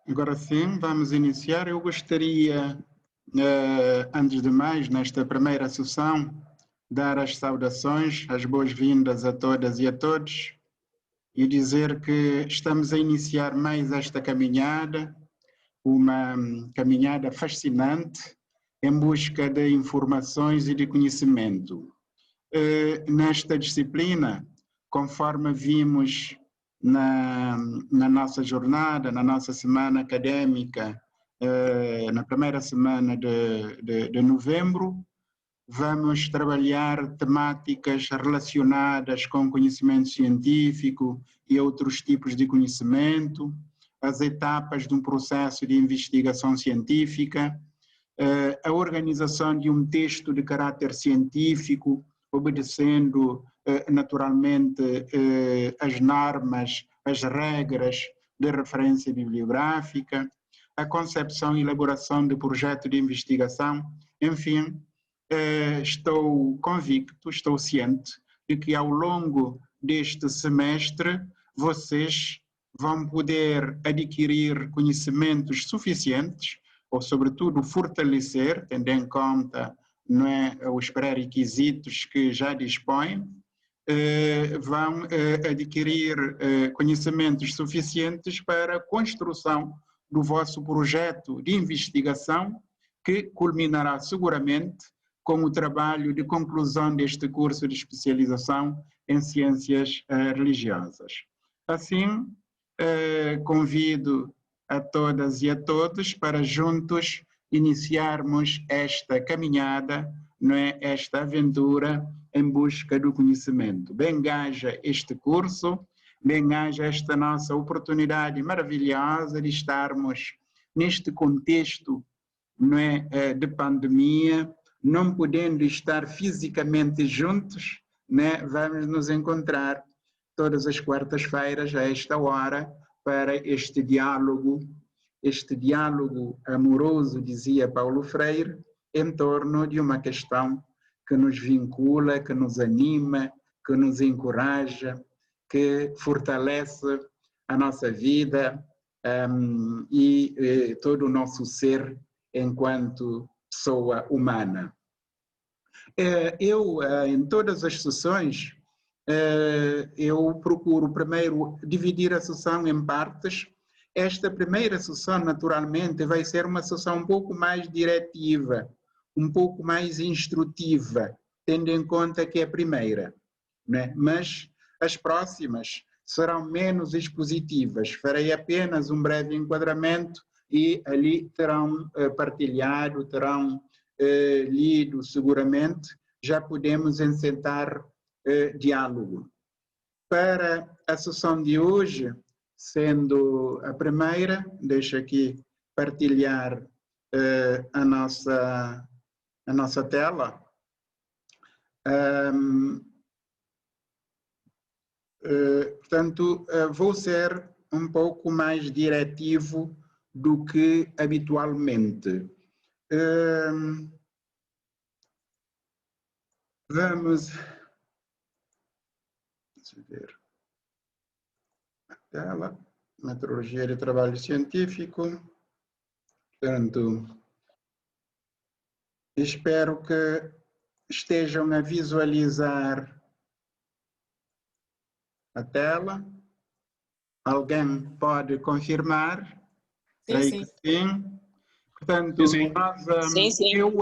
Agora sim, vamos iniciar. Eu gostaria, antes de mais, nesta primeira sessão, dar as saudações, as boas-vindas a todas e a todos e dizer que estamos a iniciar mais esta caminhada, uma caminhada fascinante em busca de informações e de conhecimento. Nesta disciplina, conforme vimos na nossa jornada, na nossa semana académica, na primeira semana de novembro, vamos trabalhar temáticas relacionadas com conhecimento científico e outros tipos de conhecimento, as etapas de um processo de investigação científica, a organização de um texto de caráter científico, obedecendo naturalmente as normas, as regras de referência bibliográfica, a concepção e elaboração de projeto de investigação, enfim, estou convicto, estou ciente de que ao longo deste semestre vocês vão poder adquirir conhecimentos suficientes ou, sobretudo, fortalecer, tendo em conta os pré-requisitos que já dispõem, vão adquirir conhecimentos suficientes para a construção do vosso projeto de investigação, que culminará seguramente com o trabalho de conclusão deste curso de especialização em ciências religiosas. Assim, convido a todas e a todos para juntos iniciarmos esta caminhada, esta aventura em busca do conhecimento. Bem-haja este curso, bem-haja esta nossa oportunidade maravilhosa de estarmos neste contexto de pandemia, não podendo estar fisicamente juntos, vamos nos encontrar todas as quartas-feiras a esta hora para este diálogo amoroso, dizia Paulo Freire, em torno de uma questão que nos vincula, que nos anima, que nos encoraja, que fortalece a nossa vida e todo o nosso ser enquanto pessoa humana. Eu, em todas as sessões, eu procuro primeiro dividir a sessão em partes. Esta primeira sessão, naturalmente, vai ser uma sessão um pouco mais diretiva, um pouco mais instrutiva, tendo em conta que é a primeira, mas as próximas serão menos expositivas. Farei apenas um breve enquadramento e ali terão partilhado, terão lido seguramente, já podemos encetar diálogo. Para a sessão de hoje, sendo a primeira, deixo aqui partilhar a nossa tela. Portanto, vou ser um pouco mais diretivo do que habitualmente. Vamos ver a tela, metodologia de trabalho científico. Portanto, espero que estejam a visualizar a tela. Alguém pode confirmar? Creio que sim. Portanto, sim. Eu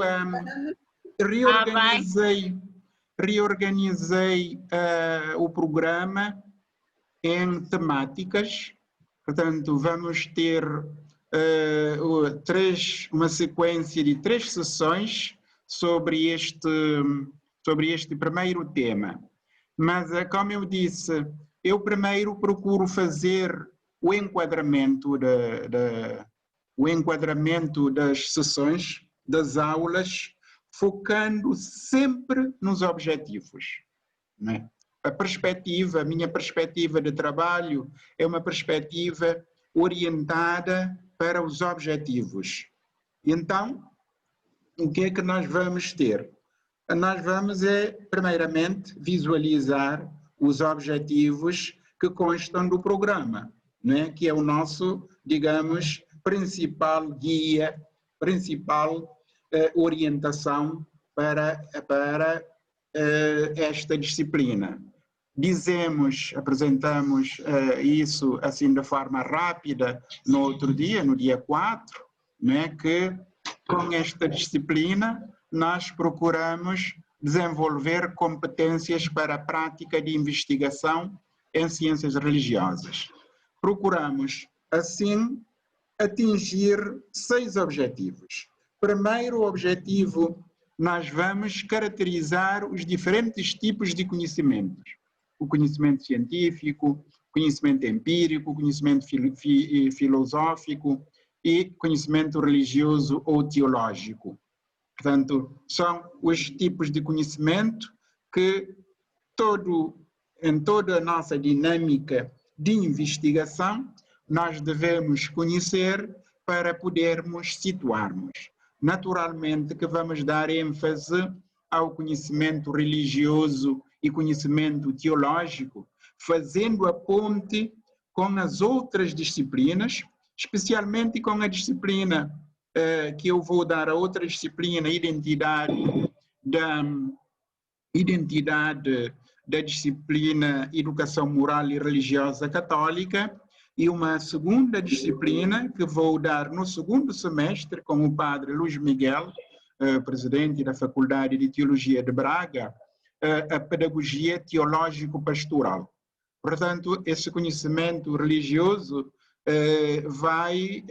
reorganizei o programa em temáticas. Portanto, vamos ter uma sequência de 3 sessões sobre este primeiro tema. Mas, como eu disse, eu primeiro procuro fazer o enquadramento das sessões, das aulas, focando sempre nos objetivos. A minha perspectiva de trabalho é uma perspectiva orientada para os objetivos. Então, o que é que nós vamos ter? Nós vamos, primeiramente, visualizar os objetivos que constam do programa, que é o nosso, digamos, principal guia, principal orientação para esta disciplina. Apresentamos isso assim de forma rápida no outro dia, no dia 4, né, que com esta disciplina nós procuramos desenvolver competências para a prática de investigação em ciências religiosas. Procuramos, assim, atingir 6 objetivos. Primeiro objetivo, nós vamos caracterizar os diferentes tipos de conhecimentos. O conhecimento científico, conhecimento empírico, conhecimento filosófico e conhecimento religioso ou teológico. Portanto, são os tipos de conhecimento que em toda a nossa dinâmica de investigação nós devemos conhecer para podermos situarmos. Naturalmente que vamos dar ênfase ao conhecimento religioso e conhecimento teológico, fazendo a ponte com as outras disciplinas, especialmente com a disciplina que eu vou dar a outra disciplina, identidade da disciplina Educação Moral e Religiosa Católica, e uma segunda disciplina que vou dar no segundo semestre com o padre Luís Miguel, presidente da Faculdade de Teologia de Braga, a Pedagogia Teológico-Pastoral. Portanto, esse conhecimento religioso vai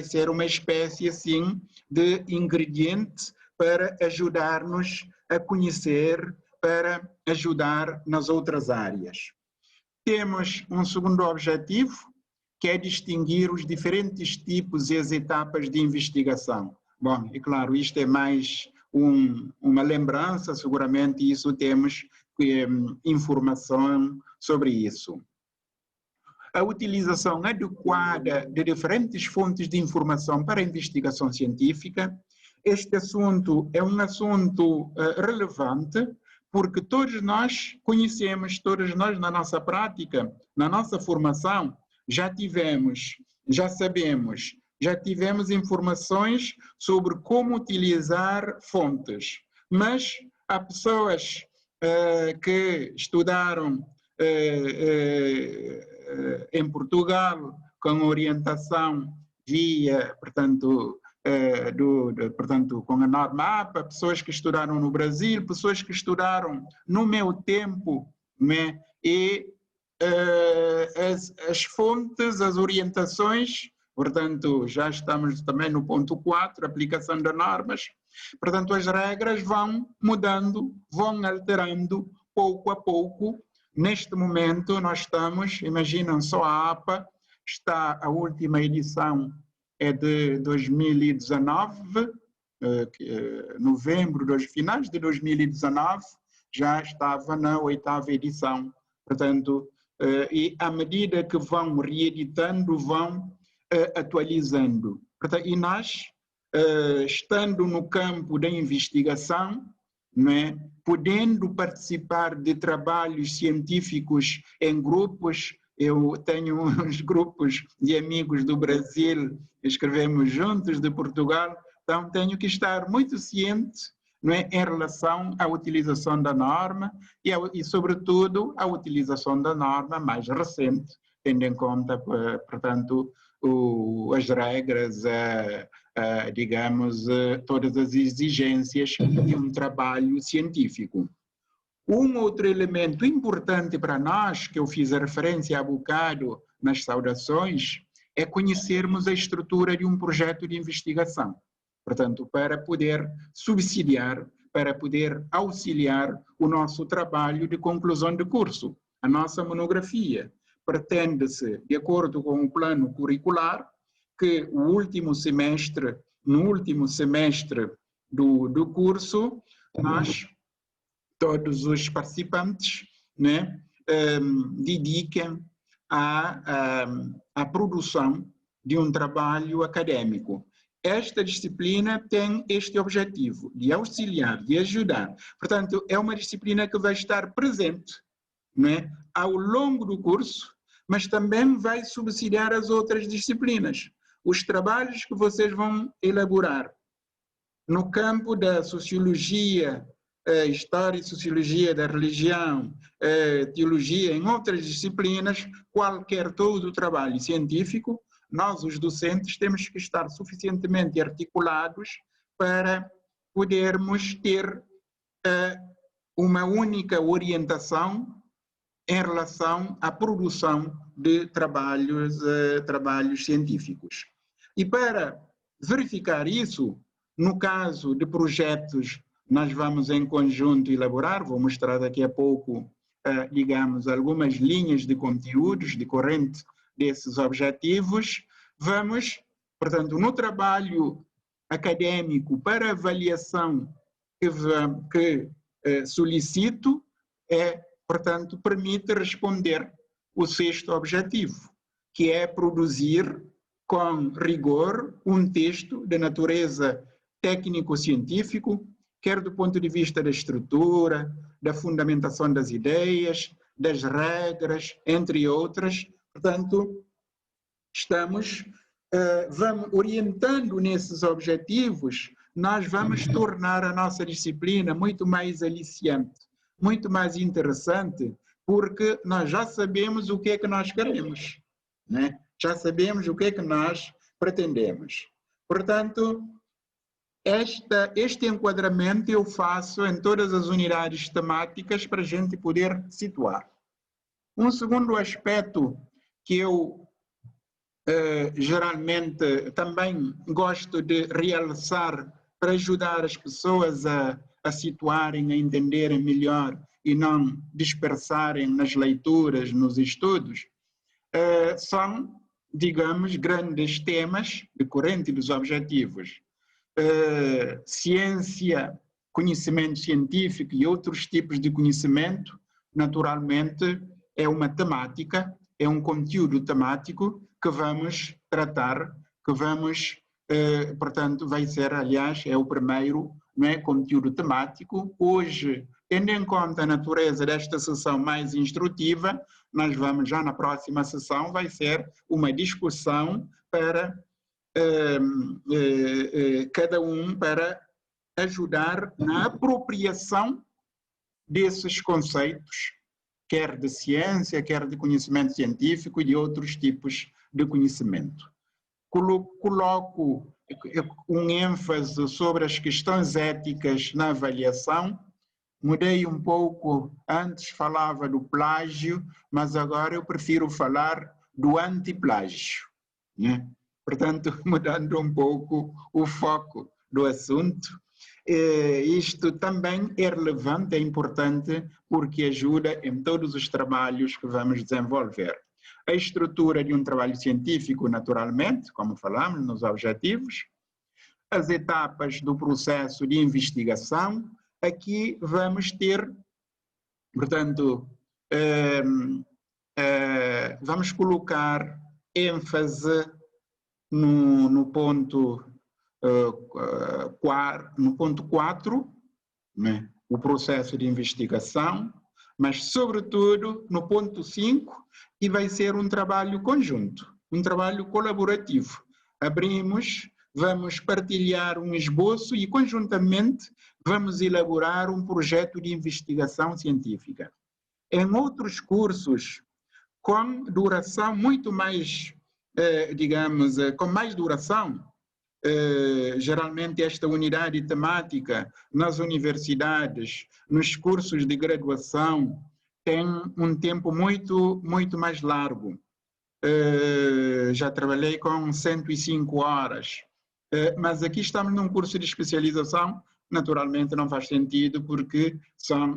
ser uma espécie assim de ingrediente para ajudar-nos a conhecer, para ajudar nas outras áreas. Temos um segundo objetivo, que é distinguir os diferentes tipos e as etapas de investigação. Bom, e claro, isto é mais uma lembrança, seguramente isso temos informação sobre isso. A utilização adequada de diferentes fontes de informação para a investigação científica. Este assunto é um assunto relevante, porque todos nós conhecemos, todos nós na nossa prática, na nossa formação, já tivemos informações sobre como utilizar fontes, mas há pessoas que estudaram em Portugal com orientação via, portanto, com a norma APA, pessoas que estudaram no Brasil, pessoas que estudaram no meu tempo, né? E as fontes, as orientações, portanto, já estamos também no ponto 4, aplicação das normas, portanto, as regras vão mudando, vão alterando pouco a pouco. Neste momento, nós estamos, imaginem só a APA, a última edição é de 2019, finais de 2019, já estava na 8ª edição. Portanto, e à medida que vão reeditando, vão atualizando. Portanto, e nós, estando no campo da investigação, né, podendo participar de trabalhos científicos em grupos, eu tenho uns grupos de amigos do Brasil, escrevemos juntos, de Portugal, então tenho que estar muito ciente, não é, em relação à utilização da norma e, sobretudo, a utilização da norma mais recente, tendo em conta, portanto, as regras, digamos, todas as exigências de um trabalho científico. Um outro elemento importante para nós, que eu fiz a referência há bocado nas saudações, é conhecermos a estrutura de um projeto de investigação. Portanto, para poder subsidiar, para poder auxiliar o nosso trabalho de conclusão de curso. A nossa monografia pretende-se, de acordo com o plano curricular, que no último semestre do curso, nós, todos os participantes, né, dediquem à produção de um trabalho acadêmico. Esta disciplina tem este objetivo, de auxiliar, de ajudar. Portanto, é uma disciplina que vai estar presente, né, ao longo do curso, mas também vai subsidiar as outras disciplinas. os trabalhos que vocês vão elaborar no campo da sociologia, história e sociologia da religião, teologia, em outras disciplinas, qualquer todo o trabalho científico, nós, os docentes, temos que estar suficientemente articulados para podermos ter uma única orientação em relação à produção de trabalhos científicos. E para verificar isso, no caso de projetos, nós vamos em conjunto elaborar, vou mostrar daqui a pouco, digamos, algumas linhas de conteúdos decorrentes desses objetivos. Vamos, portanto, no trabalho acadêmico para avaliação que solicito, portanto, permite responder o sexto objetivo, que é produzir com rigor um texto de natureza técnico-científico, quer do ponto de vista da estrutura, da fundamentação das ideias, das regras, entre outras. Portanto, estamos vamos orientando nesses objetivos, nós vamos tornar a nossa disciplina muito mais aliciante, muito mais interessante, porque nós já sabemos o que é que nós queremos, né? Já sabemos o que é que nós pretendemos. Portanto, este enquadramento eu faço em todas as unidades temáticas para a gente poder situar. Um segundo aspecto que eu geralmente também gosto de realçar para ajudar as pessoas a situarem, a entenderem melhor e não dispersarem nas leituras, nos estudos, são, digamos, grandes temas decorrentes dos objetivos. Ciência, conhecimento científico e outros tipos de conhecimento, naturalmente, é uma temática, é um conteúdo temático que vamos tratar, que vamos, portanto, vai ser, aliás, é o primeiro, não é, conteúdo temático. Hoje, tendo em conta a natureza desta sessão mais instrutiva, nós vamos, já na próxima sessão, vai ser uma discussão para cada um, para ajudar na apropriação desses conceitos, quer de ciência, quer de conhecimento científico e de outros tipos de conhecimento. Coloco um ênfase sobre as questões éticas na avaliação. Mudei um pouco, antes falava do plágio, mas agora eu prefiro falar do antiplágio, né? Portanto, mudando um pouco o foco do assunto. Isto também é relevante, é importante, porque ajuda em todos os trabalhos que vamos desenvolver. A estrutura de um trabalho científico, naturalmente, como falamos nos objetivos, as etapas do processo de investigação. Aqui vamos ter, portanto, vamos colocar ênfase no ponto 4, né? O processo de investigação, mas sobretudo no ponto 5, que vai ser um trabalho conjunto, um trabalho colaborativo. Abrimos, vamos partilhar um esboço e conjuntamente vamos elaborar um projeto de investigação científica. Em outros cursos, com duração muito mais, digamos, com mais duração, geralmente esta unidade temática nas universidades, nos cursos de graduação, tem um tempo muito mais largo. Já trabalhei com 105 horas, mas aqui estamos num curso de especialização, naturalmente não faz sentido porque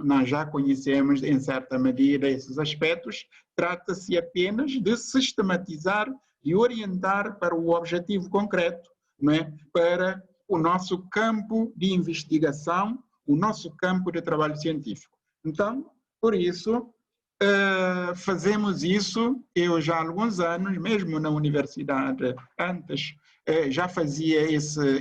nós já conhecemos em certa medida esses aspectos, trata-se apenas de sistematizar e orientar para o objetivo concreto, não é? Para o nosso campo de investigação, o nosso campo de trabalho científico. Então, por isso, fazemos isso, eu já há alguns anos, mesmo na universidade, antes, já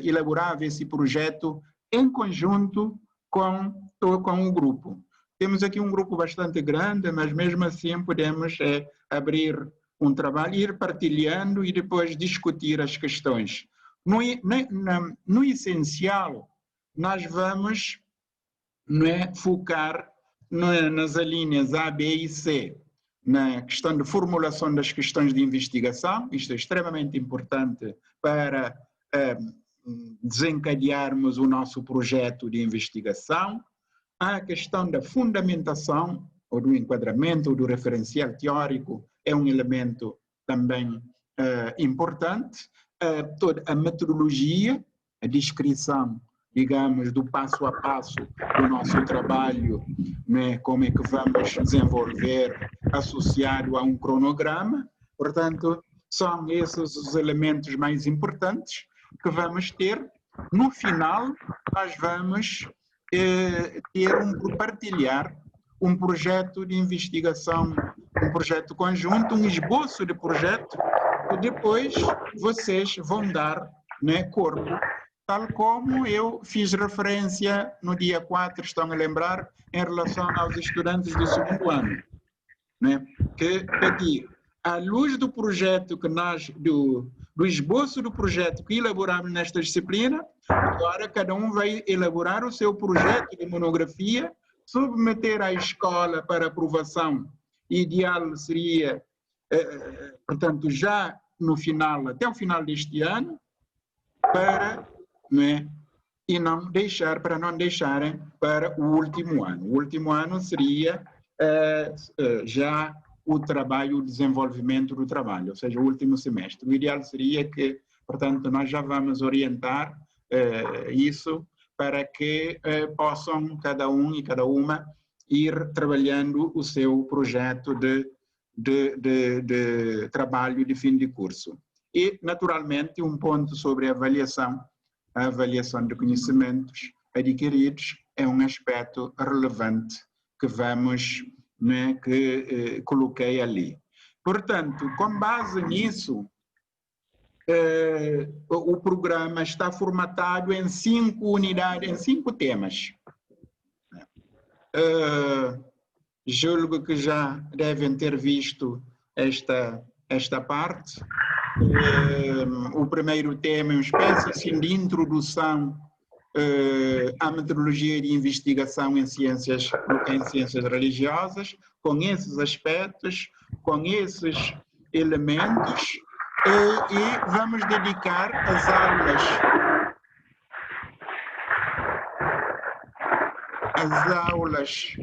elaborava esse projeto em conjunto com o grupo. Temos aqui um grupo bastante grande, mas mesmo assim podemos abrir um trabalho, ir partilhando e depois discutir as questões. No essencial, nós vamos, não é, focar nas alíneas A, B e C, na questão de formulação das questões de investigação. Isto é extremamente importante para desencadearmos o nosso projeto de investigação. Há a questão da fundamentação, ou do enquadramento, ou do referencial teórico, é um elemento também importante. Toda a metodologia, a descrição, digamos, do passo a passo do nosso trabalho, né, como é que vamos desenvolver, associado a um cronograma. Portanto, são esses os elementos mais importantes que vamos ter. No final, nós vamos partilhar um projeto de investigação, um projeto conjunto, um esboço de projeto, que depois vocês vão dar, né, corpo, tal como eu fiz referência no dia 4, estão a lembrar, em relação aos estudantes do segundo ano, né, que pedir, à luz do projeto que nós, do esboço do projeto que elaboramos nesta disciplina, agora cada um vai elaborar o seu projeto de monografia, submeter à escola para aprovação. Ideal seria, portanto, já no final, até o final deste ano, para, né, e não deixar, para não deixarem para o último ano. O último ano seria já o trabalho, o desenvolvimento do trabalho, ou seja, o último semestre. O ideal seria que, portanto, nós já vamos orientar isso para que possam cada um e cada uma ir trabalhando o seu projeto de trabalho de fim de curso. E, naturalmente, um ponto sobre a avaliação de conhecimentos adquiridos é um aspecto relevante que vamos, né, que coloquei ali. Portanto, com base nisso, o programa está formatado em 5 unidades, em 5 temas. Julgo que já devem ter visto esta parte. O primeiro tema é uma espécie assim, de introdução à metodologia de investigação em ciências religiosas, com esses aspectos, com esses elementos, e vamos dedicar as aulas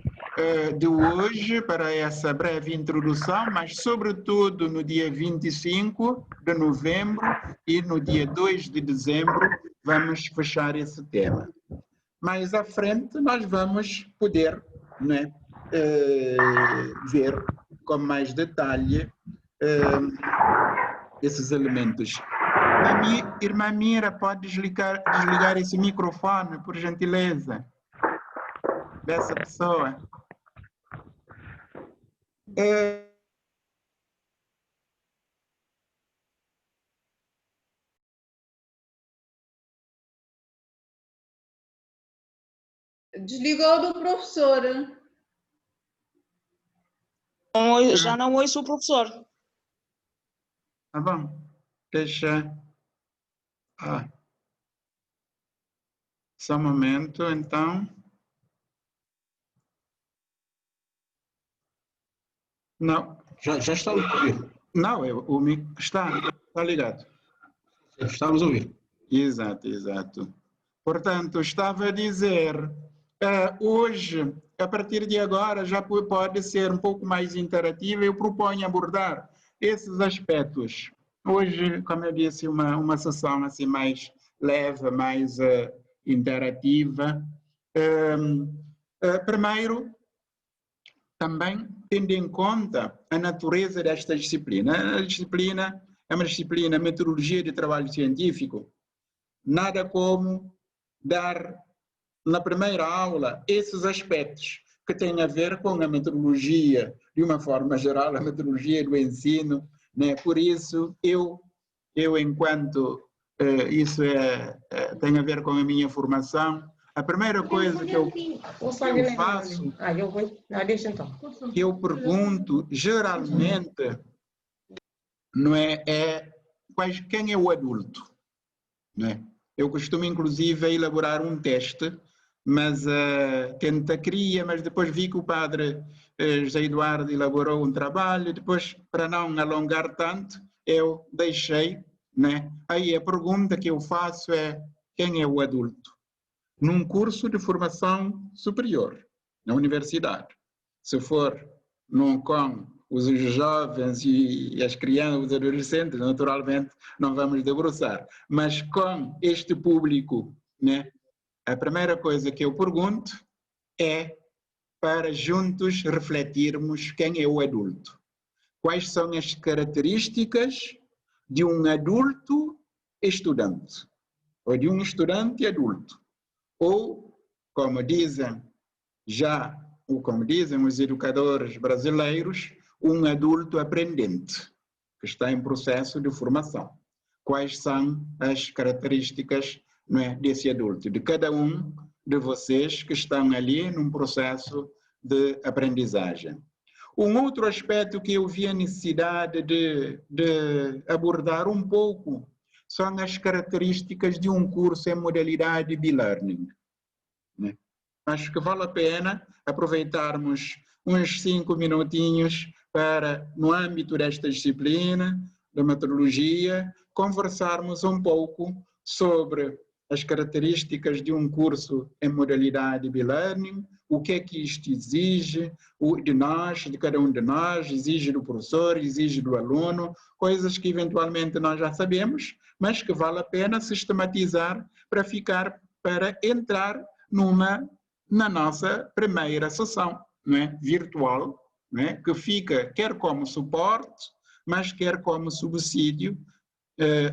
de hoje para essa breve introdução, mas sobretudo no dia 25 de novembro e no dia 2 de dezembro vamos fechar esse tema. Mais à frente nós vamos poder, né, ver com mais detalhe esses elementos. Irmã Mira, pode desligar esse microfone, por gentileza, dessa pessoa. Desligou do professor. Já não ouço o professor. Tá bom. Deixa. Só um momento, então. Não. Já estamos a ouvir. Não, o micro está ligado. Estamos a ouvir. Exato. Portanto, estava a dizer, hoje, a partir de agora, já pode ser um pouco mais interativo. Eu proponho abordar esses aspectos. Hoje, como eu disse, uma sessão assim mais leve, mais interativa. Primeiro, também tendo em conta a natureza desta disciplina. A disciplina é uma disciplina metodologia de trabalho científico. Nada como dar na primeira aula esses aspectos que têm a ver com a metodologia, de uma forma geral, a metodologia do ensino, né? Por isso, eu enquanto isso tem a ver com a minha formação, a primeira coisa que eu faço, deixa então. que eu pergunto, geralmente, não é, quem é o adulto, não é? Eu costumo inclusive elaborar um teste, mas queria, mas depois vi que o padre José Eduardo elaborou um trabalho, depois para não alongar tanto, eu deixei, né? Aí a pergunta que eu faço é: quem é o adulto? Num curso de formação superior, na universidade. Se for com os jovens e as crianças, os adolescentes, naturalmente não vamos debruçar. Mas com este público, né, a primeira coisa que eu pergunto é para juntos refletirmos quem é o adulto. Quais são as características de um adulto estudante, ou de um estudante adulto. Ou, como dizem os educadores brasileiros, um adulto aprendente, que está em processo de formação. Quais são as características, não é, desse adulto, de cada um de vocês que estão ali num processo de aprendizagem. Um outro aspecto que eu vi a necessidade de abordar um pouco são as características de um curso em modalidade e-learning. Acho que vale a pena aproveitarmos uns 5 minutinhos para, no âmbito desta disciplina, da metodologia, conversarmos um pouco sobre as características de um curso em modalidade e-learning, o que é que isto exige de nós, de cada um de nós, exige do professor, exige do aluno, coisas que eventualmente nós já sabemos, mas que vale a pena sistematizar para entrar na nossa primeira sessão, não é? Virtual, não é? Que fica quer como suporte, mas quer como subsídio.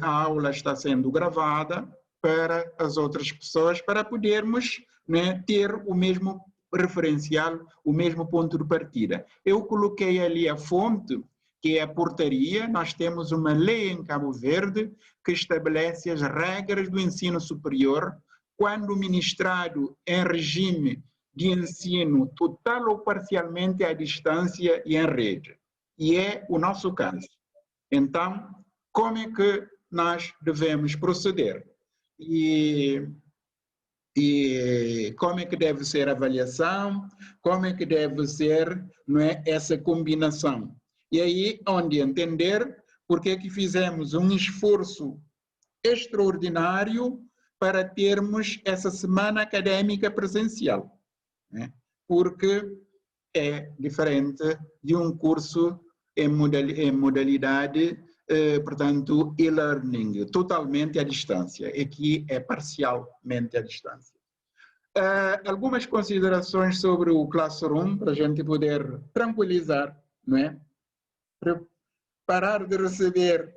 A aula está sendo gravada para as outras pessoas, para podermos, né, ter o mesmo referencial, o mesmo ponto de partida. Eu coloquei ali a fonte, que é a portaria. Nós temos uma lei em Cabo Verde que estabelece as regras do ensino superior quando ministrado em regime de ensino total ou parcialmente à distância e em rede. E é o nosso caso. Então, como é que nós devemos proceder? E como é que deve ser a avaliação, como é que deve ser, não é, essa combinação. E aí, onde entender porque é que fizemos um esforço extraordinário para termos essa semana académica presencial, né? Porque é diferente de um curso em modalidade, portanto, e-learning, totalmente à distância. Aqui é parcialmente à distância. Algumas considerações sobre o Classroom, para a gente poder tranquilizar, não é? Parar de receber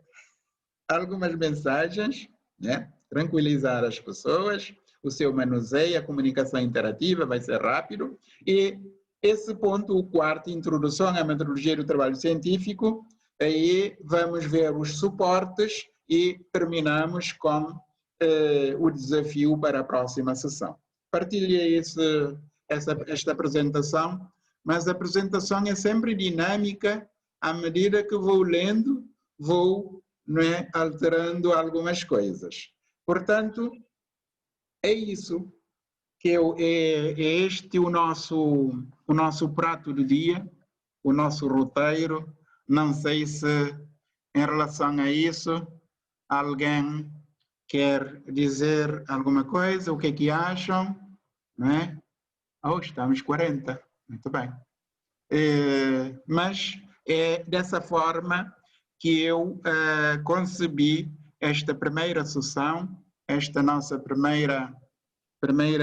algumas mensagens, né? Tranquilizar as pessoas, o seu manuseio, a comunicação interativa vai ser rápido. E esse ponto, o quarto, introdução à metodologia do trabalho científico, aí vamos ver os suportes e terminamos com o desafio para a próxima sessão. Partilhei esta apresentação, mas a apresentação é sempre dinâmica. À medida que vou lendo, vou, não é, alterando algumas coisas. Portanto, é isso que é este o nosso prato do dia, o nosso roteiro. Não sei se em relação a isso alguém quer dizer alguma coisa, o que é que acham, não é? Oh, estamos 40, muito bem. Mas é dessa forma que eu concebi esta primeira sessão, esta nossa primeira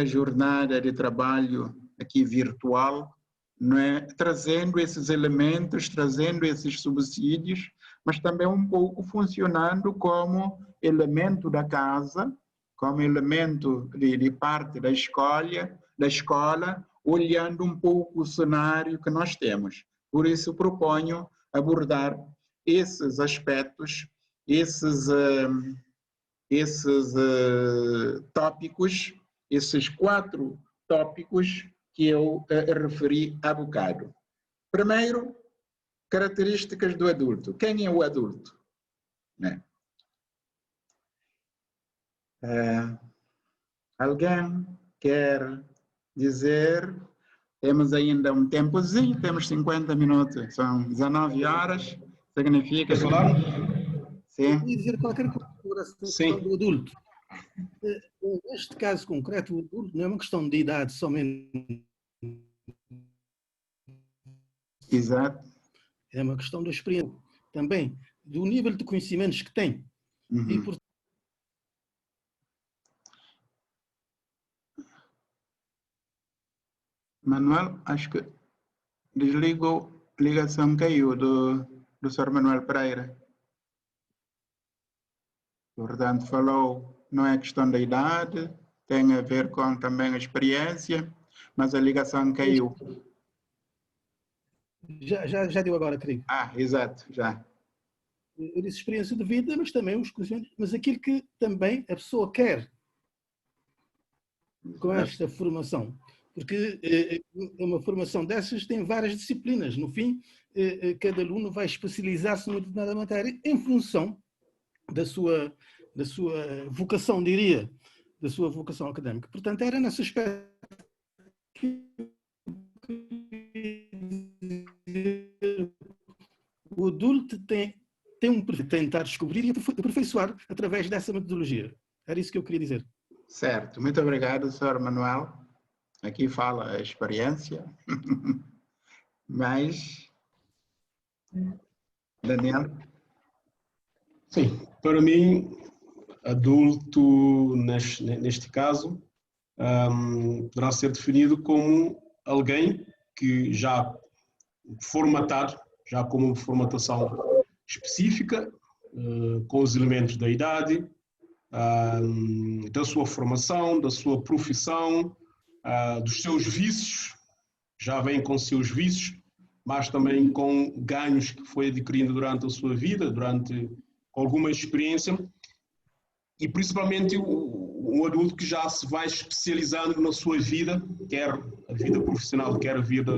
jornada de trabalho aqui virtual, não é? Trazendo esses elementos, trazendo esses subsídios, mas também um pouco funcionando como elemento da casa, como elemento de parte da escola, olhando um pouco o cenário que nós temos. Por isso proponho abordar esses aspectos, esses tópicos, esses 4 tópicos que eu referi há bocado. Primeiro, características do adulto. Quem é o adulto? né? Alguém quer dizer? Temos ainda um tempozinho, temos 50 minutos, são 19 horas, significa Quer falar? Sim. Queria dizer qualquer coisa sobre essa questão do adulto. Neste caso concreto, o adulto não é uma questão de idade somente. Exato. É uma questão da experiência também, do nível de conhecimentos que tem. E, portanto, Manuel, acho que desligou, ligação caiu do Sr. Manuel Pereira. Portanto, falou, não é questão da idade, tem a ver com também a experiência, mas a ligação caiu. já deu agora, creio. Exato, já. Eu disse experiência de vida, mas também os conhecimentos, mas aquilo que também a pessoa quer com esta formação. Porque uma formação dessas tem várias disciplinas. No fim, cada aluno vai especializar-se numa determinada matéria em função da sua vocação, diria, da sua vocação académica. Portanto, era nesse aspecto que o adulto tem um perfil, tentar descobrir e aperfeiçoar através dessa metodologia. Era isso que eu queria dizer. Certo. Muito obrigado, Sr. Manuel. Aqui fala a experiência. Mas, Daniel? Sim, para mim, adulto, neste caso, poderá ser definido como alguém que já formatado, já com uma formatação específica, com os elementos da idade, da sua formação, da sua profissão, dos seus vícios, já vem com seus vícios, mas também com ganhos que foi adquirindo durante a sua vida, durante alguma experiência, e principalmente um adulto que já se vai especializando na sua vida, quer a vida profissional, quer a vida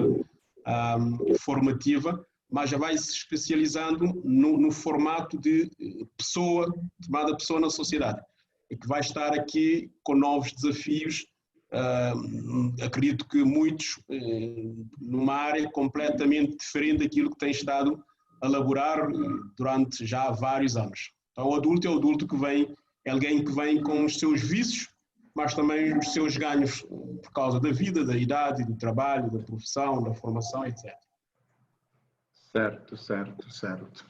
formativa, mas já vai se especializando no formato de pessoa, chamada pessoa na sociedade, e que vai estar aqui com novos desafios. Acredito que muitos numa área completamente diferente daquilo que tem estado a elaborar durante já vários anos. Então, o adulto é o adulto que vem, é alguém que vem com os seus vícios, mas também os seus ganhos por causa da vida, da idade, do trabalho, da profissão, da formação, etc. Certo.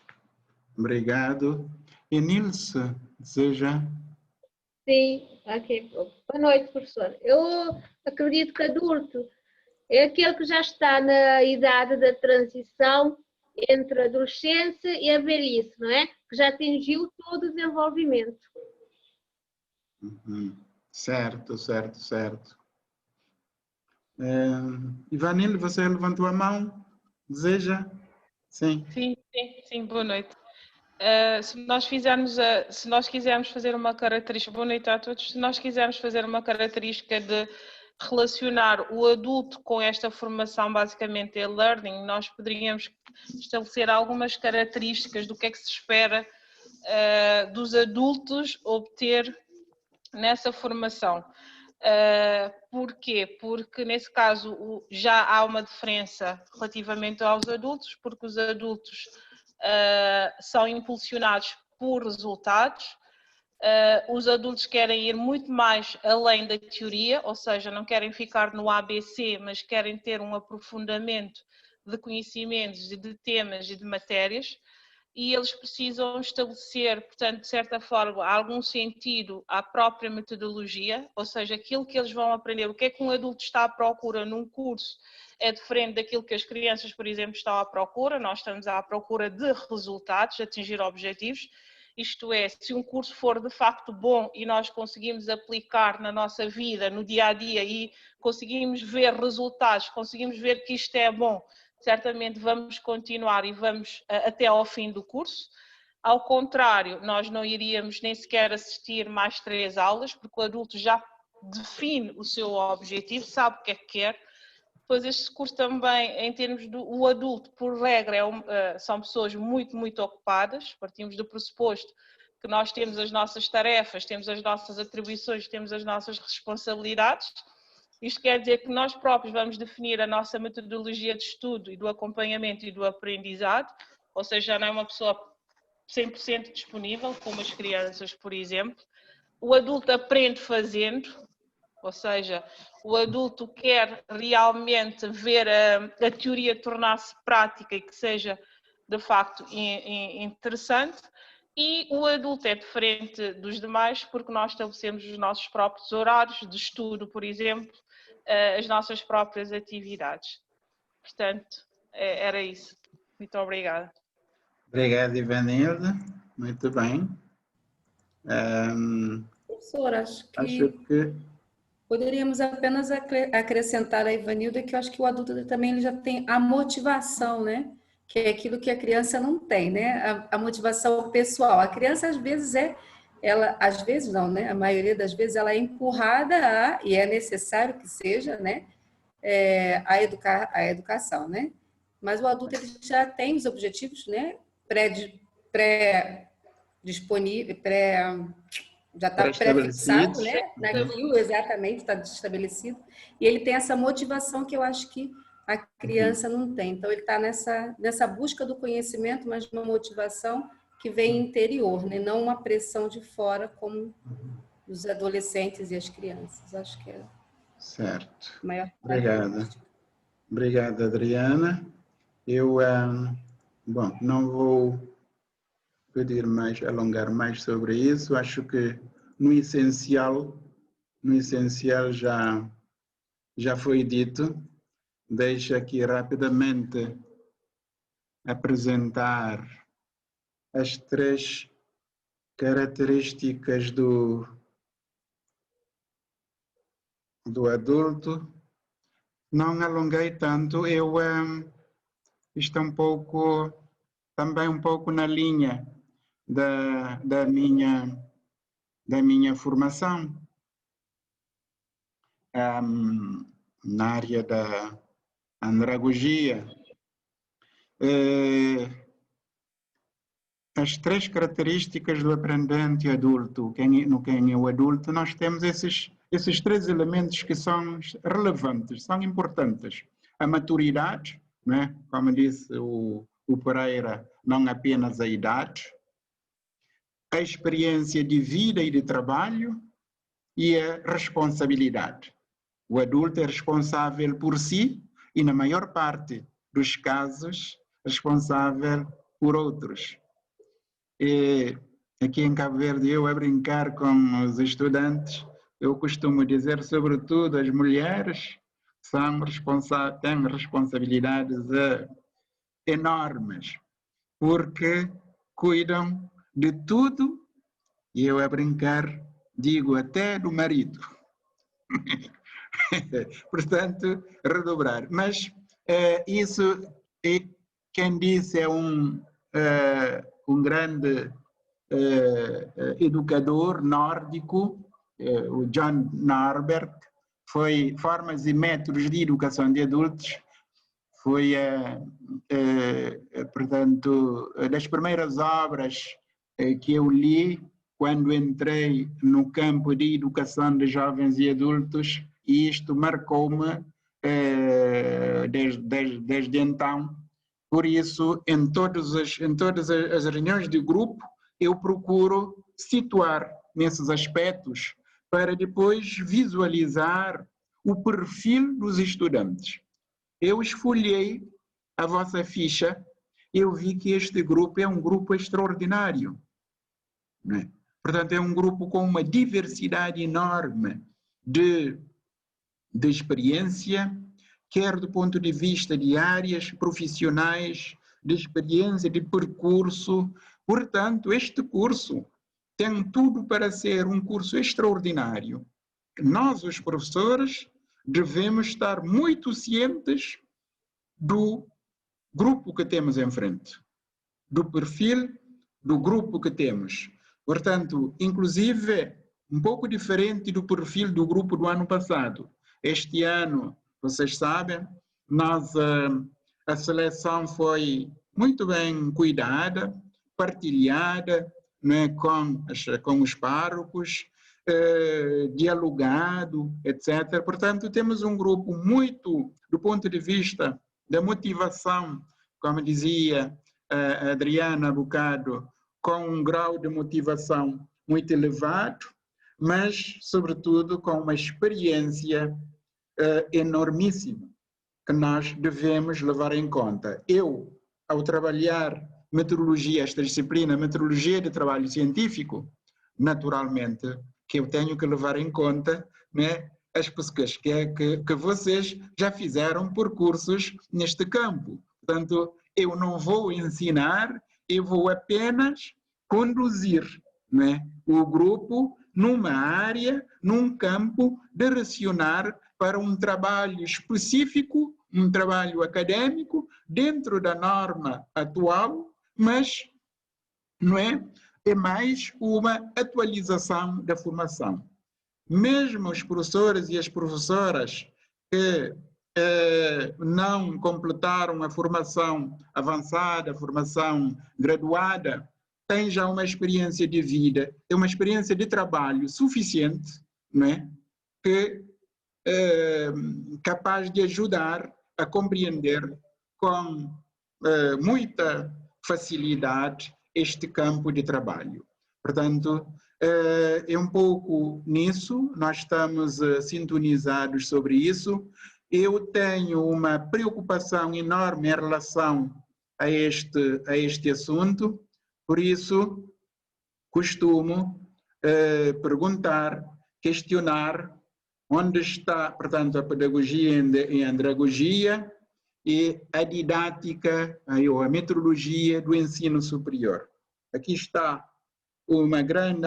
Obrigado. E Nilce, deseja? Sim, ok. Boa noite, professor. Eu acredito que adulto é aquele que já está na idade da transição entre a adolescência e a velhice, não é? Que já atingiu todo o desenvolvimento. Certo. Ivanildo, você levantou a mão? Deseja? Sim. Sim, boa noite. Se nós quisermos fazer uma característica, boa noite a todos, se nós quisermos fazer uma característica de relacionar o adulto com esta formação basicamente e-learning, nós poderíamos estabelecer algumas características do que é que se espera dos adultos obter nessa formação. Porquê? Porque nesse caso já há uma diferença relativamente aos adultos, porque os adultos são impulsionados por resultados. Os adultos querem ir muito mais além da teoria, ou seja, não querem ficar no ABC, mas querem ter um aprofundamento de conhecimentos, de temas e de matérias, e eles precisam estabelecer, portanto, de certa forma, algum sentido à própria metodologia, ou seja, aquilo que eles vão aprender, o que é que um adulto está à procura num curso é diferente daquilo que as crianças, por exemplo, estão à procura. Nós estamos à procura de resultados, de atingir objetivos. Isto é, se um curso for de facto bom e nós conseguimos aplicar na nossa vida, no dia a dia, e conseguimos ver resultados, conseguimos ver que isto é bom, certamente vamos continuar e vamos até ao fim do curso. Ao contrário, nós não iríamos nem sequer assistir mais 3 aulas, porque o adulto já define o seu objetivo, sabe o que é que quer. Depois este curso também, em termos do adulto, por regra, são pessoas muito, muito ocupadas. Partimos do pressuposto que nós temos as nossas tarefas, temos as nossas atribuições, temos as nossas responsabilidades. Isto quer dizer que nós próprios vamos definir a nossa metodologia de estudo e do acompanhamento e do aprendizado, ou seja, já não é uma pessoa 100% disponível, como as crianças, por exemplo. O adulto aprende fazendo, ou seja, o adulto quer realmente ver a teoria tornar-se prática e que seja, de facto, interessante. E o adulto é diferente dos demais porque nós estabelecemos os nossos próprios horários de estudo, por exemplo, as nossas próprias atividades. Portanto, era isso. Muito obrigada. Obrigado, Ivanilda. Muito bem. Professor, acho que poderíamos apenas acrescentar a Ivanilda que eu acho que o adulto também ele já tem a motivação, né? Que é aquilo que a criança não tem, né? A motivação pessoal. A criança, às vezes, às vezes não, né? A maioria das vezes ela é empurrada e é necessário que seja, né? A educação, né? Mas o adulto ele já tem os objetivos, né? Pré-disponível, já está pré-fixado, né? Naquilo, exatamente, está estabelecido. E ele tem essa motivação que eu acho que a criança não tem. Então, ele está nessa busca do conhecimento, mas uma motivação que vem interior, né? Não uma pressão de fora, como os adolescentes e as crianças. Acho que é certo. a maior Obrigada. Obrigada, Adriana. Eu, bom, não vou pedir mais, alongar mais sobre isso. Acho que no essencial já foi dito. Deixo aqui rapidamente apresentar as 3 características do adulto. Não alonguei tanto, isto é também um pouco na linha da minha formação, na área da andragogia. As 3 características do aprendente adulto, quem é o adulto, nós temos esses 3 elementos que são relevantes, são importantes. A maturidade, né? Como disse o Pereira, não apenas a idade, a experiência de vida e de trabalho e a responsabilidade. O adulto é responsável por si e, na maior parte dos casos, responsável por outros. E aqui em Cabo Verde, eu a brincar com os estudantes, eu costumo dizer, sobretudo as mulheres, têm responsabilidades enormes, porque cuidam de tudo, e eu a brincar digo até do marido. Portanto, redobrar. Mas isso, quem disse é um grande educador nórdico, o John Norberg, foi Formas e Métodos de Educação de Adultos, foi, portanto, das primeiras obras que eu li quando entrei no campo de educação de jovens e adultos, e isto marcou-me desde então. Por isso, em todas as reuniões de grupo, eu procuro situar nesses aspectos para depois visualizar o perfil dos estudantes. Eu esfolhei a vossa ficha, eu vi que este grupo é um grupo extraordinário, né? Portanto, é um grupo com uma diversidade enorme de experiência, quer do ponto de vista de áreas profissionais, de experiência, de percurso. Portanto, este curso tem tudo para ser um curso extraordinário. Nós, os professores, devemos estar muito cientes do grupo que temos em frente, do perfil do grupo que temos. Portanto, inclusive, um pouco diferente do perfil do grupo do ano passado. Este ano, vocês sabem, A seleção foi muito bem cuidada, partilhada, né, com os párocos, dialogado, etc. Portanto, temos um grupo muito, do ponto de vista da motivação, como dizia a Adriana há bocado, com um grau de motivação muito elevado, mas, sobretudo, com uma experiência enormíssima que nós devemos levar em conta. Eu, ao trabalhar meteorologia, esta disciplina, meteorologia de trabalho científico, naturalmente que eu tenho que levar em conta, né, as pessoas que vocês já fizeram percursos neste campo. Portanto, eu não vou ensinar, eu vou apenas conduzir, né, o grupo numa área, num campo de racionar para um trabalho específico, um trabalho acadêmico, dentro da norma atual, mas não é mais uma atualização da formação. Mesmo os professores e as professoras que não completaram a formação avançada, a formação graduada, têm já uma experiência de vida, têm uma experiência de trabalho suficiente, não é? Que capaz de ajudar a compreender com muita facilidade este campo de trabalho. Portanto, é um pouco nisso, nós estamos sintonizados sobre isso. Eu tenho uma preocupação enorme em relação a este assunto, por isso costumo perguntar, questionar onde está, portanto, a pedagogia em andragogia e a didática, a metrologia do ensino superior. Aqui está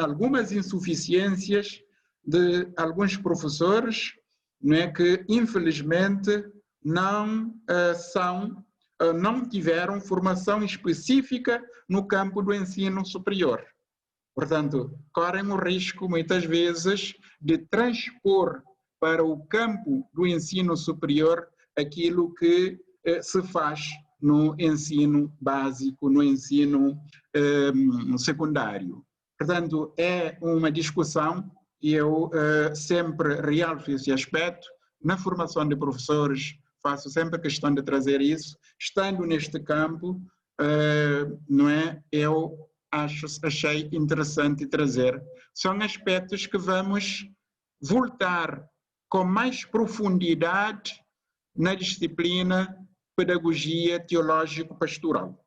algumas insuficiências de alguns professores, não é, que infelizmente não tiveram formação específica no campo do ensino superior. Portanto, correm o risco, muitas vezes, de transpor para o campo do ensino superior aquilo que se faz no ensino básico, no ensino secundário. Portanto, é uma discussão e eu sempre realço esse aspecto. Na formação de professores, faço sempre questão de trazer isso. Estando neste campo, não é? Eu achei interessante trazer. São aspectos que vamos voltar com mais profundidade na disciplina Pedagogia Teológico-Pastoral,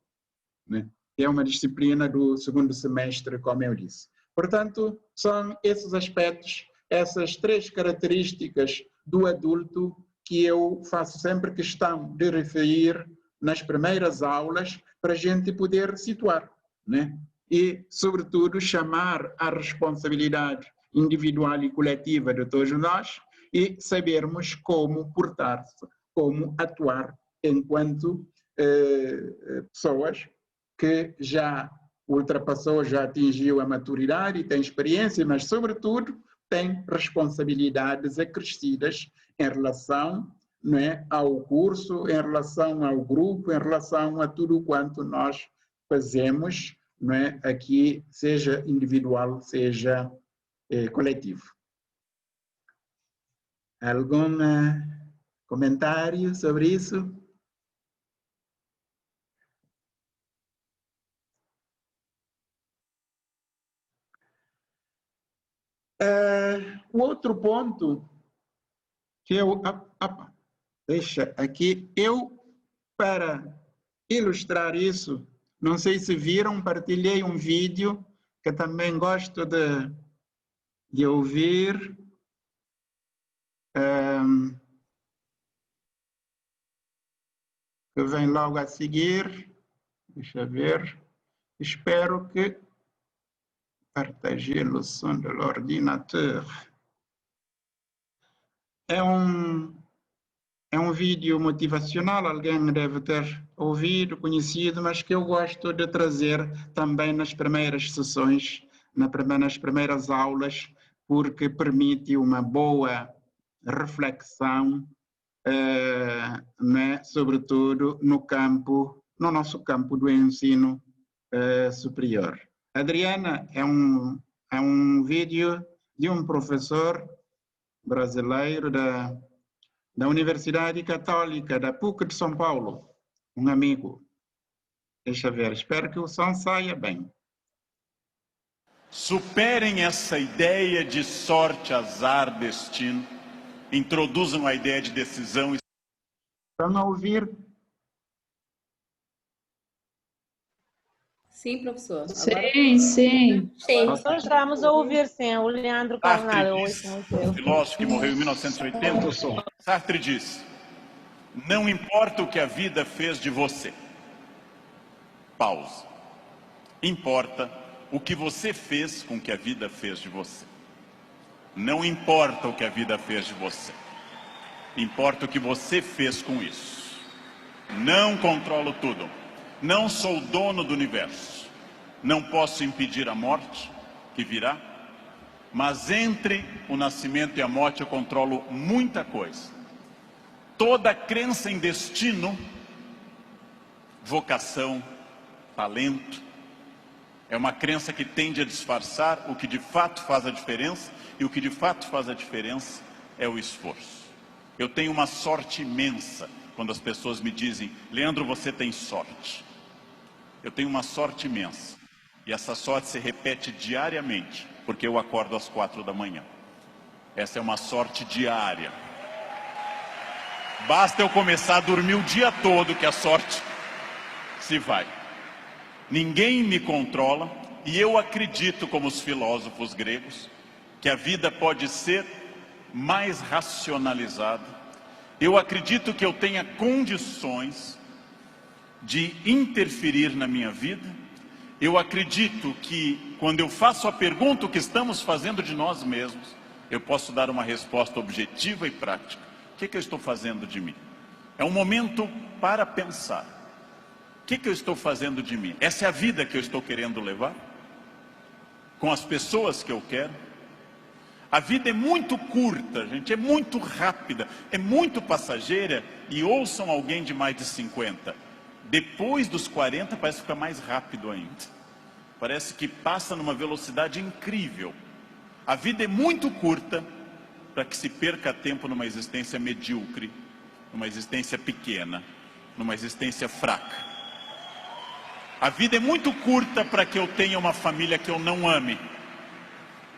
né? É uma disciplina do segundo semestre, como eu disse. Portanto, são esses aspectos, essas três características do adulto que eu faço sempre questão de referir nas primeiras aulas para a gente poder situar, né? E, sobretudo, chamar a responsabilidade individual e coletiva de todos nós e sabermos como portar-se, como atuar enquanto pessoas que já ultrapassou, já atingiu a maturidade e tem experiência, mas, sobretudo, tem responsabilidades acrescidas em relação, não é, ao curso, em relação ao grupo, em relação a tudo quanto nós fazemos, não é, aqui, seja individual, seja coletivo. Algum comentário sobre isso? O outro ponto que eu... deixa aqui, para ilustrar isso, não sei se viram, partilhei um vídeo que eu também gosto de ouvir. Que vem logo a seguir. Deixa eu ver. Espero que partager le son de l'ordinateur. É um vídeo motivacional, alguém deve ter ouvido, conhecido, mas que eu gosto de trazer também nas primeiras sessões, nas primeiras aulas, porque permite uma boa reflexão né, sobretudo no nosso campo do ensino superior. Adriana, é um vídeo de um professor brasileiro da Universidade Católica da PUC de São Paulo, um amigo. Deixa eu ver, espero que o som saia bem. Superem essa ideia de sorte, azar, destino. Introduzam a ideia de decisão. Estão a ouvir? Sim, professor. Sim, sim. Sim. Nós estamos a ouvir, sim. O Leandro Carnal, eu ouço muito ele. Filósofo que morreu em 1980, Sartre disse: não importa o que a vida fez de você. Pausa. Importa o que você fez com que a vida fez de você. Não importa o que a vida fez de você. Importa o que você fez com isso. Não controlo tudo. Não sou dono do universo. Não posso impedir a morte, que virá. Mas entre o nascimento e a morte eu controlo muita coisa. Toda crença em destino, vocação, talento, é uma crença que tende a disfarçar o que de fato faz a diferença, e o que de fato faz a diferença é o esforço. Eu tenho uma sorte imensa quando as pessoas me dizem: Leandro, você tem sorte. Eu tenho uma sorte imensa, e essa sorte se repete diariamente, porque eu acordo às 4 da manhã. Essa é uma sorte diária. Basta eu começar a dormir o dia todo que a sorte se vai. Ninguém me controla, e eu acredito, como os filósofos gregos, que a vida pode ser mais racionalizada. Eu acredito que eu tenha condições de interferir na minha vida. Eu acredito que, quando eu faço a pergunta o que estamos fazendo de nós mesmos, eu posso dar uma resposta objetiva e prática. O que eu estou fazendo de mim? É um momento para pensar. O que eu estou fazendo de mim? Essa é a vida que eu estou querendo levar? Com as pessoas que eu quero? A vida é muito curta, gente, é muito rápida, é muito passageira. E ouçam alguém de mais de 50. Depois dos 40 parece ficar mais rápido ainda. Parece que passa numa velocidade incrível. A vida é muito curta para que se perca tempo numa existência medíocre, numa existência pequena, numa existência fraca. A vida é muito curta para que eu tenha uma família que eu não ame,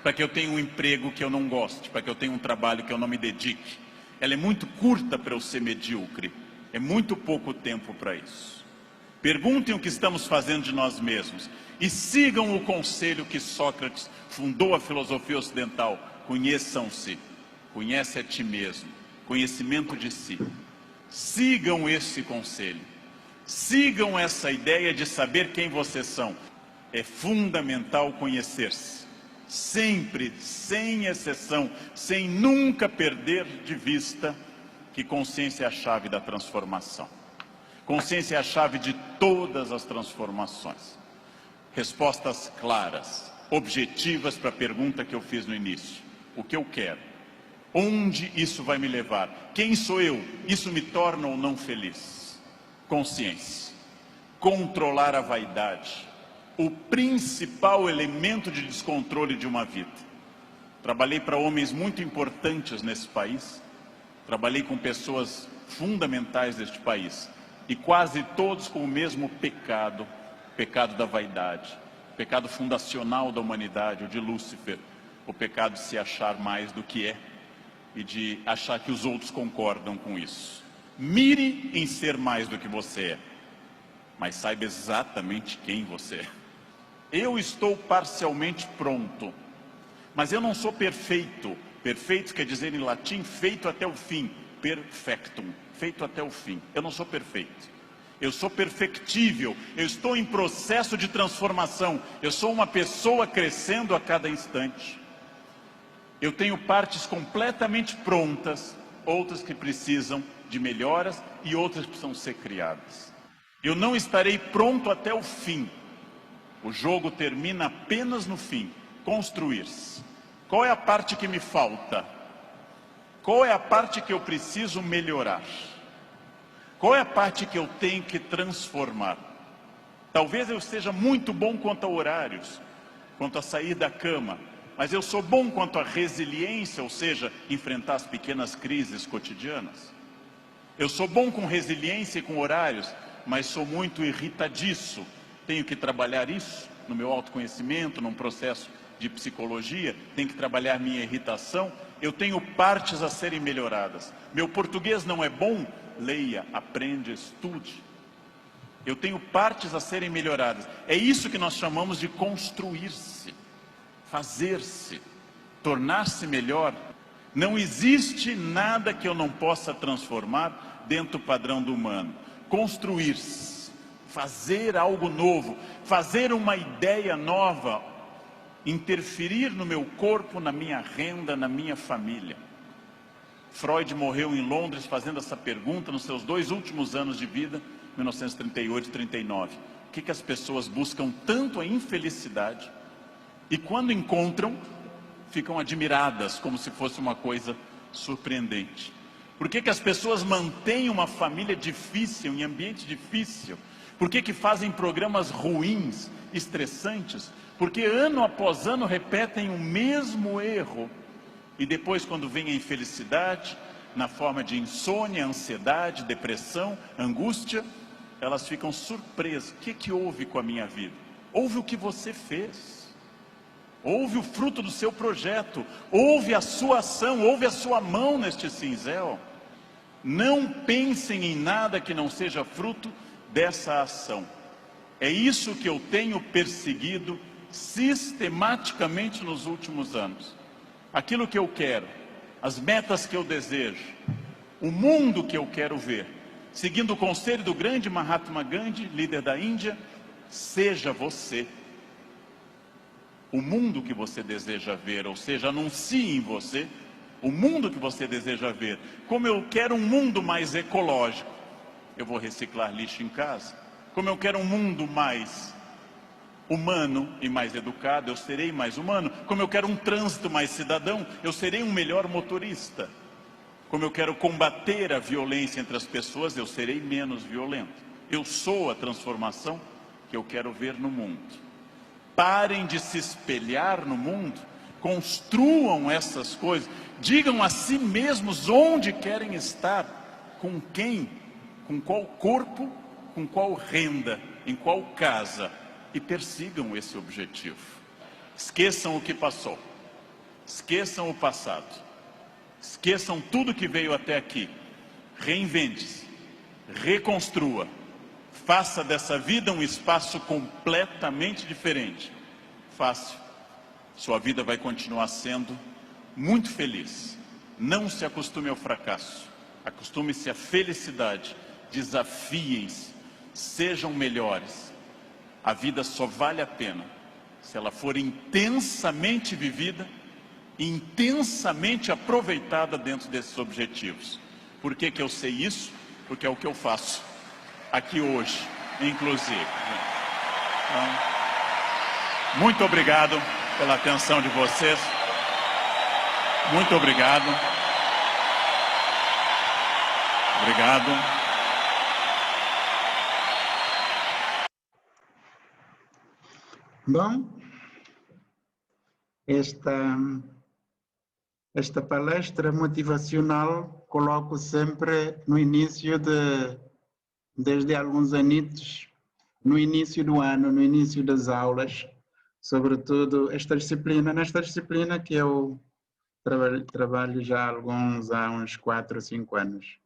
para que eu tenha um emprego que eu não goste, para que eu tenha um trabalho que eu não me dedique. Ela é muito curta para eu ser medíocre. É muito pouco tempo para isso. Perguntem o que estamos fazendo de nós mesmos e sigam o conselho que Sócrates fundou a filosofia ocidental: conheçam-se, conhece a ti mesmo, conhecimento de si. Sigam esse conselho. Sigam essa ideia de saber quem vocês são. É fundamental conhecer-se. Sempre, sem exceção, sem nunca perder de vista que consciência é a chave da transformação. Consciência é a chave de todas as transformações. Respostas claras, objetivas para a pergunta que eu fiz no início. O que eu quero? Onde isso vai me levar? Quem sou eu? Isso me torna ou não feliz? Consciência. Controlar a vaidade. O principal elemento de descontrole de uma vida. Trabalhei para homens muito importantes nesse país. Trabalhei com pessoas fundamentais deste país. E quase todos com o mesmo pecado. Pecado da vaidade. Pecado fundacional da humanidade, o de Lúcifer. O pecado de se achar mais do que é. E de achar que os outros concordam com isso. Mire em ser mais do que você é, mas saiba exatamente quem você é. Eu estou parcialmente pronto, mas eu não sou perfeito. Perfeito quer dizer em latim feito até o fim, perfectum, feito até o fim. Eu não sou perfeito, eu sou perfectível, eu estou em processo de transformação, eu sou uma pessoa crescendo a cada instante. Eu tenho partes completamente prontas, outras que precisam de melhoras e outras que precisam ser criadas. Eu não estarei pronto até o fim. O jogo termina apenas no fim. Construir-se. Qual é a parte que me falta? Qual é a parte que eu preciso melhorar? Qual é a parte que eu tenho que transformar? Talvez eu seja muito bom quanto a horários, quanto a sair da cama, mas eu sou bom quanto a resiliência, ou seja, enfrentar as pequenas crises cotidianas. Eu sou bom com resiliência e com horários, mas sou muito irritadiço. Tenho que trabalhar isso no meu autoconhecimento, num processo de psicologia, tenho que trabalhar minha irritação. Eu tenho partes a serem melhoradas. Meu português não é bom? Leia, aprenda, estude. Eu tenho partes a serem melhoradas. É isso que nós chamamos de construir-se, fazer-se, tornar-se melhor. Não existe nada que eu não possa transformar dentro do padrão do humano. Construir-se, fazer algo novo, fazer uma ideia nova, interferir no meu corpo, na minha renda, na minha família. Freud morreu em Londres fazendo essa pergunta nos seus 2 últimos anos de vida, 1938 e 39. O que as pessoas buscam tanto a infelicidade e quando encontram, ficam admiradas como se fosse uma coisa surpreendente? Por que as pessoas mantêm uma família difícil, em ambiente difícil? Por que fazem programas ruins, estressantes? Porque ano após ano repetem o mesmo erro. E depois, quando vem a infelicidade, na forma de insônia, ansiedade, depressão, angústia, elas ficam surpresas. O que houve com a minha vida? Houve o que você fez. Houve o fruto do seu projeto. Houve a sua ação, houve a sua mão neste cinzel. Não pensem em nada que não seja fruto dessa ação. É isso que eu tenho perseguido sistematicamente nos últimos anos. Aquilo que eu quero, as metas que eu desejo, o mundo que eu quero ver. Seguindo o conselho do grande Mahatma Gandhi, líder da Índia, seja você o mundo que você deseja ver, ou seja, anuncie em você o mundo que você deseja ver. Como eu quero um mundo mais ecológico, eu vou reciclar lixo em casa. Como eu quero um mundo mais humano e mais educado, eu serei mais humano. Como eu quero um trânsito mais cidadão, eu serei um melhor motorista. Como eu quero combater a violência entre as pessoas, eu serei menos violento. Eu sou a transformação que eu quero ver no mundo. Parem de se espelhar no mundo, construam essas coisas, digam a si mesmos onde querem estar, com quem, com qual corpo, com qual renda, em qual casa, e persigam esse objetivo. Esqueçam o que passou, esqueçam o passado, esqueçam tudo que veio até aqui, reinvente-se, reconstrua, faça dessa vida um espaço completamente diferente. Fácil, sua vida vai continuar sendo muito feliz. Não se acostume ao fracasso, acostume-se à felicidade, desafiem-se, sejam melhores. A vida só vale a pena se ela for intensamente vivida, intensamente aproveitada dentro desses objetivos. Por que eu sei isso? Porque é o que eu faço aqui hoje, inclusive. Então, muito obrigado pela atenção de vocês. Muito obrigado. Obrigado. Bom, esta palestra motivacional coloco sempre no início desde alguns anitos, no início do ano, no início das aulas, sobretudo nesta disciplina que eu trabalho já há uns 4 ou 5 anos.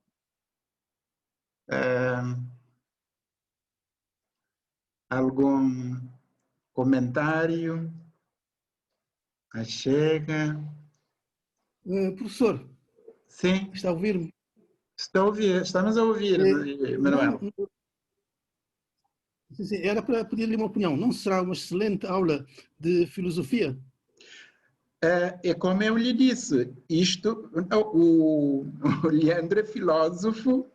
Algum comentário? Chega. Professor. Sim. Está a ouvir-me? Estamos a ouvir, Manuel. Era para pedir-lhe uma opinião. Não será uma excelente aula de filosofia? É como eu lhe disse, o Leandro é filósofo,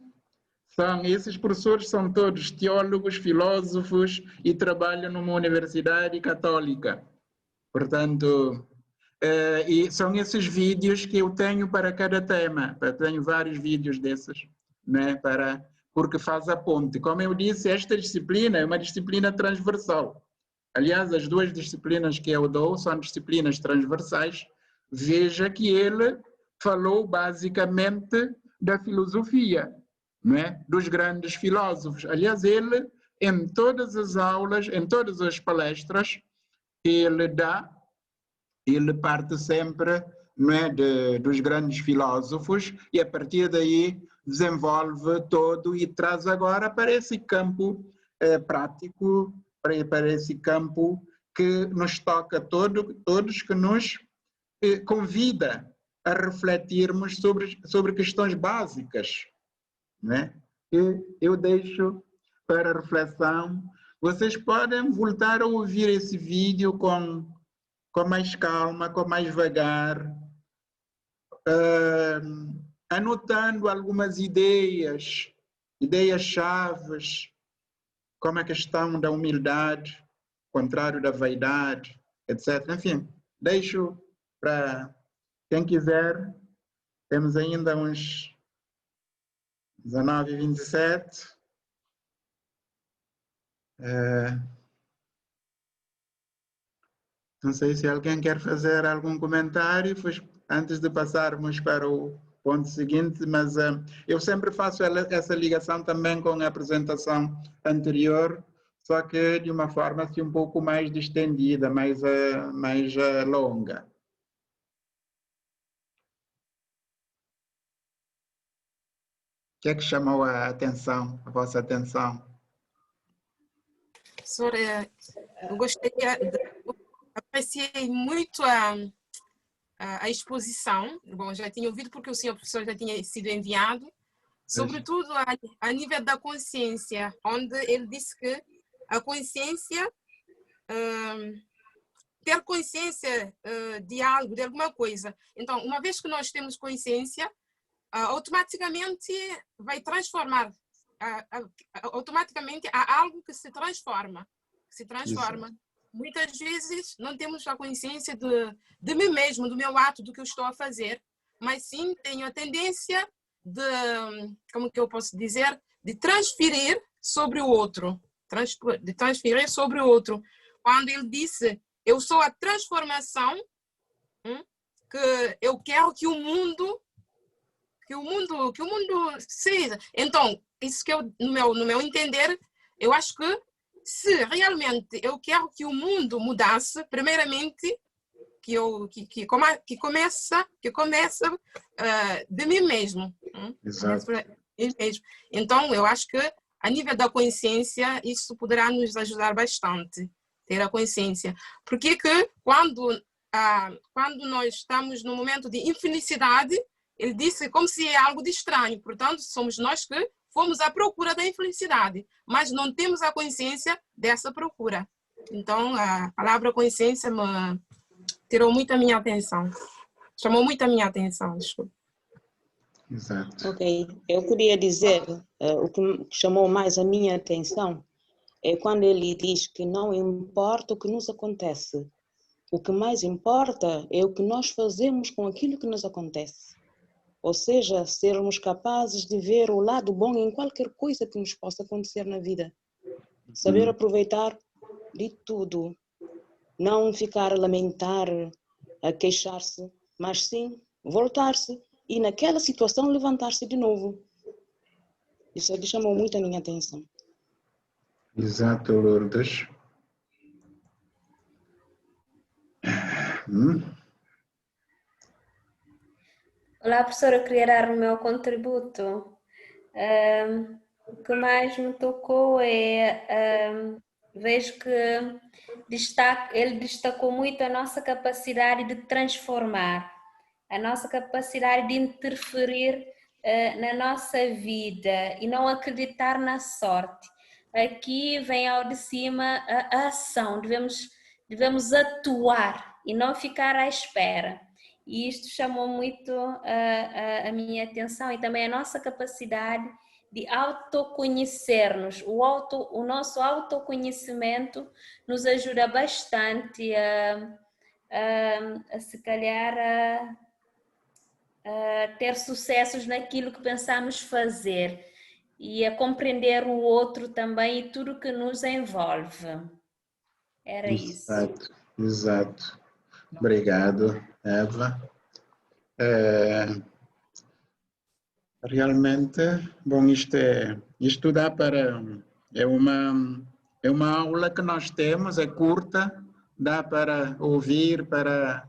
esses professores são todos teólogos, filósofos e trabalham numa universidade católica. Portanto, E são esses vídeos que eu tenho para cada tema. Eu tenho vários vídeos desses, né, porque faz a ponte. Como eu disse, esta disciplina é uma disciplina transversal. Aliás, as duas disciplinas que eu dou são disciplinas transversais. Veja que ele falou basicamente da filosofia, né, dos grandes filósofos. Aliás, ele, em todas as aulas, em todas as palestras que ele dá, ele parte sempre, não é, dos grandes filósofos e a partir daí desenvolve todo e traz agora para esse campo prático, para esse campo que nos toca todos, que nos convida a refletirmos sobre questões básicas, né? Eu deixo para reflexão. Vocês podem voltar a ouvir esse vídeo com mais calma, com mais vagar, anotando algumas ideias-chaves, como a questão da humildade, contrário da vaidade, etc. Enfim, deixo para quem quiser. Temos ainda uns 19h27. Não sei se alguém quer fazer algum comentário antes de passarmos para o ponto seguinte, mas eu sempre faço essa ligação também com a apresentação anterior, só que de uma forma assim, um pouco mais distendida, mais longa. O que é que chamou a vossa atenção? Professor, eu apreciei muito a exposição. Bom, já tinha ouvido porque o senhor professor já tinha sido enviado, sobretudo a nível da consciência, onde ele disse que a consciência, ter consciência de algo, de alguma coisa. Então, uma vez que nós temos consciência, automaticamente vai transformar, automaticamente há algo que se transforma. Exato. Muitas vezes não temos a consciência de mim mesmo, do meu ato, do que eu estou a fazer, mas sim tenho a tendência como que eu posso dizer, de transferir sobre o outro. Quando ele disse, eu sou a transformação que eu quero que o mundo seja. Então, isso que no meu entender, eu acho que se realmente eu quero que o mundo mudasse, primeiramente que começa de mim mesmo. Exato. Então, eu acho que a nível da consciência, isso poderá nos ajudar bastante, ter a consciência. Porque que quando nós estamos num momento de infelicidade, ele disse como se é algo de estranho. Portanto, somos nós que fomos à procura da infelicidade, mas não temos a consciência dessa procura. Então, a palavra consciência tirou muito a minha atenção. Chamou muito a minha atenção, desculpa. Exato. Ok, eu queria dizer, o que chamou mais a minha atenção é quando ele diz que não importa o que nos acontece, o que mais importa é o que nós fazemos com aquilo que nos acontece. Ou seja, sermos capazes de ver o lado bom em qualquer coisa que nos possa acontecer na vida. Saber aproveitar de tudo. Não ficar a lamentar, a queixar-se, mas sim voltar-se e naquela situação levantar-se de novo. Isso aqui chamou muito a minha atenção. Exato, Lourdes. Olá, professora, eu queria dar o meu contributo. O que mais me tocou vejo que ele destacou muito a nossa capacidade de transformar, a nossa capacidade de interferir na nossa vida e não acreditar na sorte. Aqui vem ao de cima a ação, devemos atuar e não ficar à espera. E isto chamou muito a minha atenção e também a nossa capacidade de autoconhecer-nos. O nosso autoconhecimento nos ajuda bastante se calhar a ter sucessos naquilo que pensamos fazer e a compreender o outro também e tudo que nos envolve. Era isso. Exato. Obrigado, Eva. Realmente, bom, isto dá para... É uma aula que nós temos, é curta, dá para ouvir para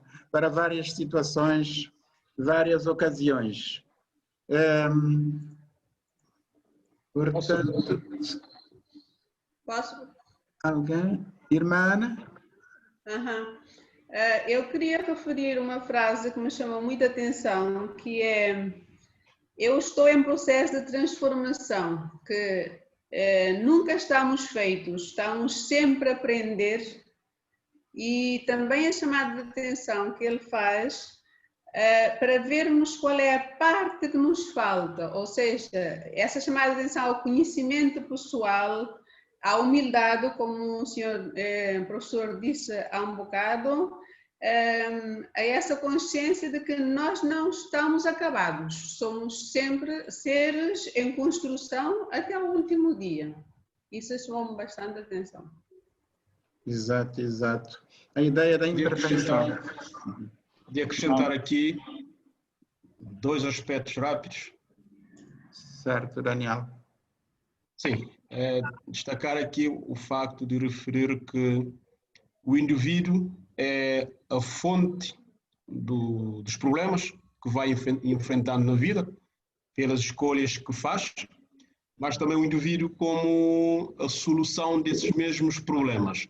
várias situações, várias ocasiões. Portanto, Posso? alguém? Irmã Ana? Eu queria referir uma frase que me chamou muita atenção, que é: eu estou em processo de transformação, que nunca estamos feitos, estamos sempre a aprender. E também a chamada de atenção que ele faz para vermos qual é a parte que nos falta, ou seja, essa chamada de atenção ao conhecimento pessoal, à humildade, como o senhor professor disse há um bocado, a essa consciência de que nós não estamos acabados, somos sempre seres em construção até o último dia. Isso chamou-me bastante atenção. Exato. A ideia da intervenção. De acrescentar aqui 2 aspectos rápidos. Certo, Daniel. Sim, destacar aqui o facto de referir que o indivíduo é a fonte dos problemas que vai enfrentando na vida, pelas escolhas que faz, mas também o indivíduo como a solução desses mesmos problemas.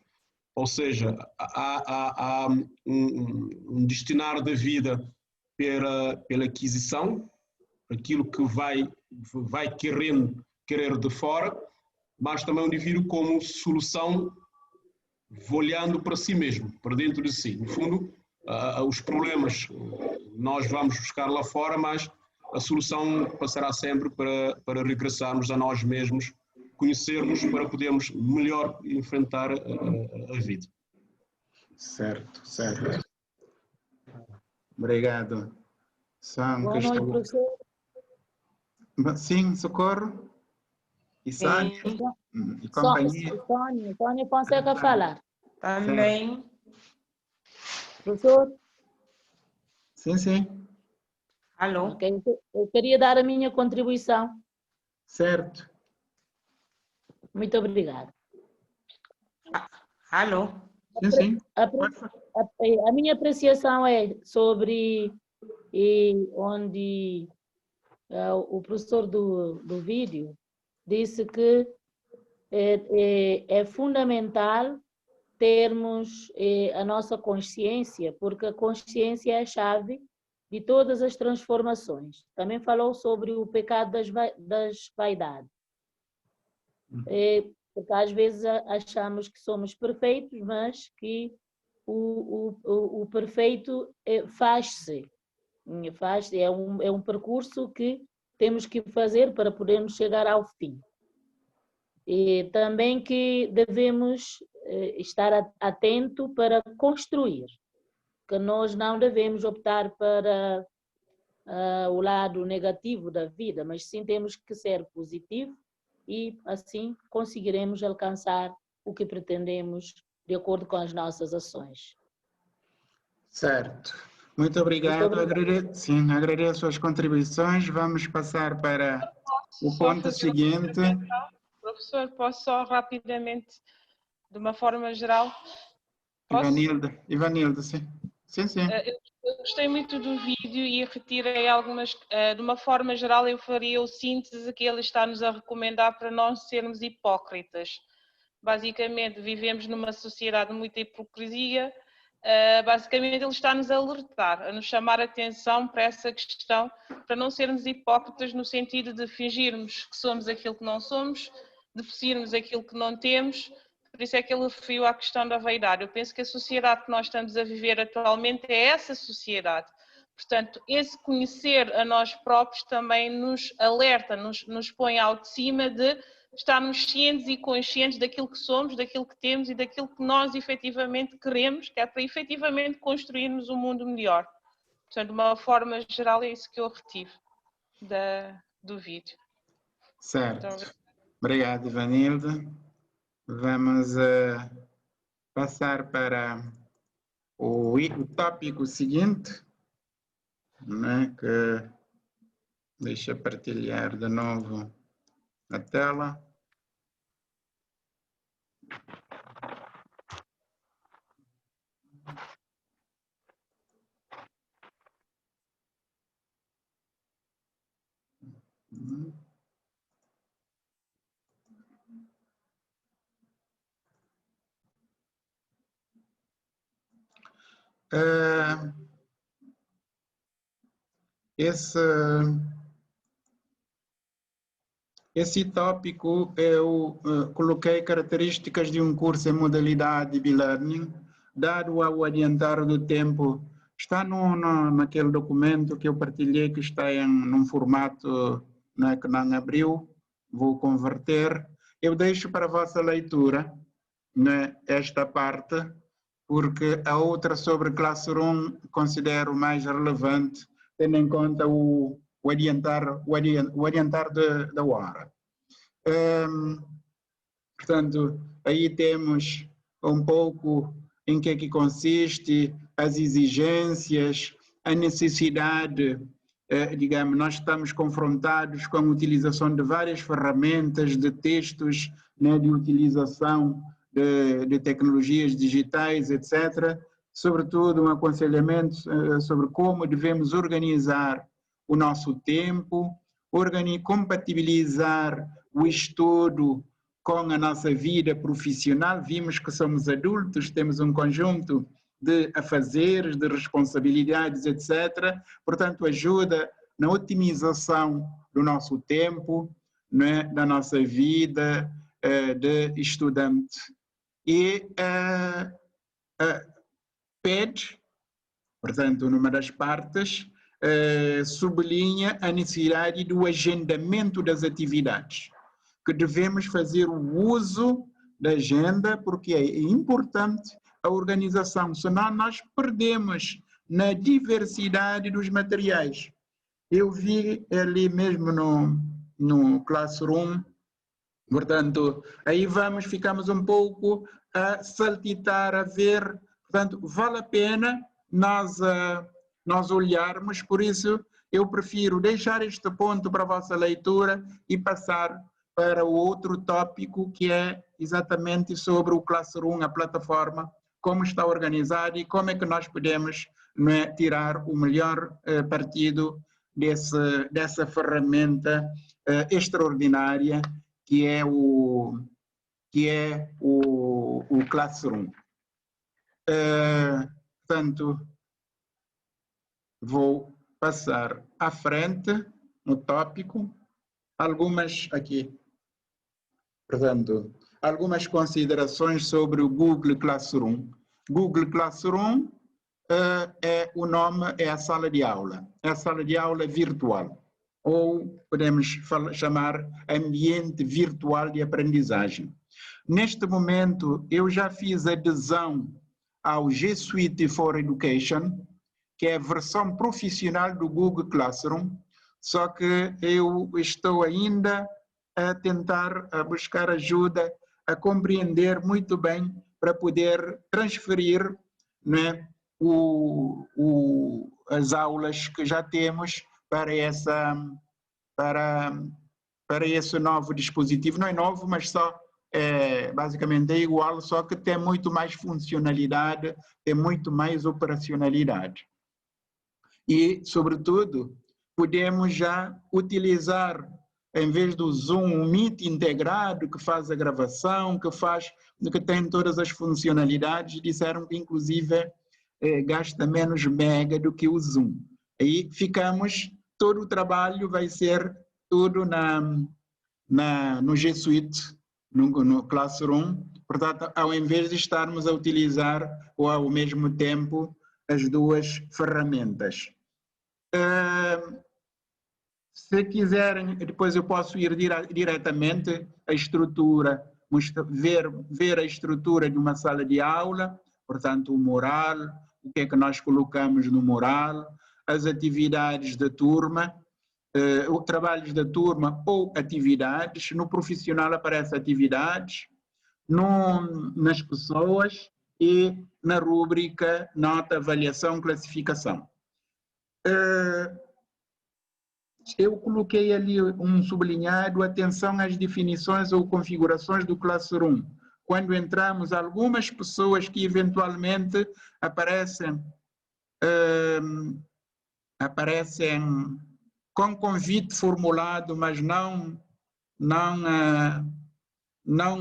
Ou seja, há um destinar da vida pela aquisição, aquilo que vai querer de fora, mas também o indivíduo como solução, olhando para si mesmo, para dentro de si. No fundo, os problemas nós vamos buscar lá fora, mas a solução passará sempre para regressarmos a nós mesmos, conhecermos para podermos melhor enfrentar a vida. Certo. Obrigado. Boa noite, professor. Sim, Socorro. E Sânia. E companhia. Sônia Fonseca falar. Também. Professor? Sim. Alô? Okay. Eu queria dar a minha contribuição. Certo. Muito obrigada. Alô? Sim. A minha apreciação é sobre onde o professor do vídeo disse que é fundamental termos a nossa consciência, porque a consciência é a chave de todas as transformações. Também falou sobre o pecado das vaidades. Porque às vezes achamos que somos perfeitos, mas que o perfeito faz-se. É um percurso que temos que fazer para podermos chegar ao fim. E também que devemos estar atento para construir, que nós não devemos optar para o lado negativo da vida, mas sim temos que ser positivos e assim conseguiremos alcançar o que pretendemos de acordo com as nossas ações. Certo. Muito obrigado. Agradeço as contribuições. Vamos passar para o ponto seguinte. Professor, posso só rapidamente, de uma forma geral? Ivanildo, sim. Eu gostei muito do vídeo e retirei algumas, de uma forma geral eu faria o síntese que ele está-nos a recomendar para não sermos hipócritas. Basicamente vivemos numa sociedade de muita hipocrisia, basicamente ele está-nos a alertar, a nos chamar a atenção para essa questão, para não sermos hipócritas no sentido de fingirmos que somos aquilo que não somos, de possuirmos aquilo que não temos. Por isso é que ele referiu à questão da vaidade. Eu penso que a sociedade que nós estamos a viver atualmente é essa sociedade. Portanto, esse conhecer a nós próprios também nos alerta, nos põe ao de cima de estarmos cientes e conscientes daquilo que somos, daquilo que temos e daquilo que nós efetivamente queremos, que é para efetivamente construirmos um mundo melhor. Portanto, de uma forma geral, é isso que eu retive do vídeo. Certo. Obrigado, Ivanilda. Vamos passar para o tópico seguinte, né, que deixa eu partilhar de novo a tela. Esse tópico eu coloquei características de um curso em modalidade de e-learning, dado ao adiantar do tempo, está naquele documento que eu partilhei, que está num formato, né, que não abriu, vou converter. Eu deixo para a vossa leitura, né, esta parte, porque a outra sobre Classroom considero mais relevante, tendo em conta o adiantar da hora. Portanto, aí temos um pouco em que é que consiste, as exigências, a necessidade, digamos, nós estamos confrontados com a utilização de várias ferramentas, de textos, né, de utilização de tecnologias digitais, etc. Sobretudo um aconselhamento sobre como devemos organizar o nosso tempo, compatibilizar o estudo com a nossa vida profissional. Vimos que somos adultos, temos um conjunto de afazeres, de responsabilidades, etc. Portanto, ajuda na otimização do nosso tempo, né, da nossa vida de estudante. E pede, portanto, numa das partes, sublinha a necessidade do agendamento das atividades, que devemos fazer o uso da agenda, porque é importante a organização, senão nós perdemos na diversidade dos materiais. Eu vi ali mesmo no Classroom, portanto, aí ficamos um pouco a saltitar, a ver, portanto, vale a pena nós olharmos, por isso eu prefiro deixar este ponto para a vossa leitura e passar para o outro tópico, que é exatamente sobre o Classroom, a plataforma, como está organizada e como é que nós podemos, né, tirar o melhor partido dessa ferramenta extraordinária que é o Classroom. Portanto, vou passar à frente no tópico, algumas considerações sobre o Google Classroom. Google Classroom o nome é a sala de aula, é a sala de aula virtual, ou podemos chamar ambiente virtual de aprendizagem. Neste momento, eu já fiz adesão ao G Suite for Education, que é a versão profissional do Google Classroom, só que eu estou ainda a tentar buscar ajuda, a compreender muito bem para poder transferir, né, as aulas que já temos para esse novo dispositivo. Não é novo, mas basicamente é igual, só que tem muito mais funcionalidade, tem muito mais operacionalidade. E, sobretudo, podemos já utilizar, em vez do Zoom, o Meet integrado, que faz a gravação, que tem todas as funcionalidades. Disseram que, inclusive, gasta menos mega do que o Zoom. Aí todo o trabalho vai ser tudo no G Suite, no Classroom. Portanto, ao invés de estarmos a utilizar ou ao mesmo tempo as duas ferramentas. Se quiserem, depois eu posso ir diretamente à estrutura, ver a estrutura de uma sala de aula, portanto, o mural, o que é que nós colocamos no mural, as atividades da turma, trabalhos da turma ou atividades. No profissional aparece atividades, nas pessoas e na rúbrica nota, avaliação, classificação. Eu coloquei ali um sublinhado, atenção às definições ou configurações do Classroom. Quando entramos, algumas pessoas que eventualmente aparecem com convite formulado, mas não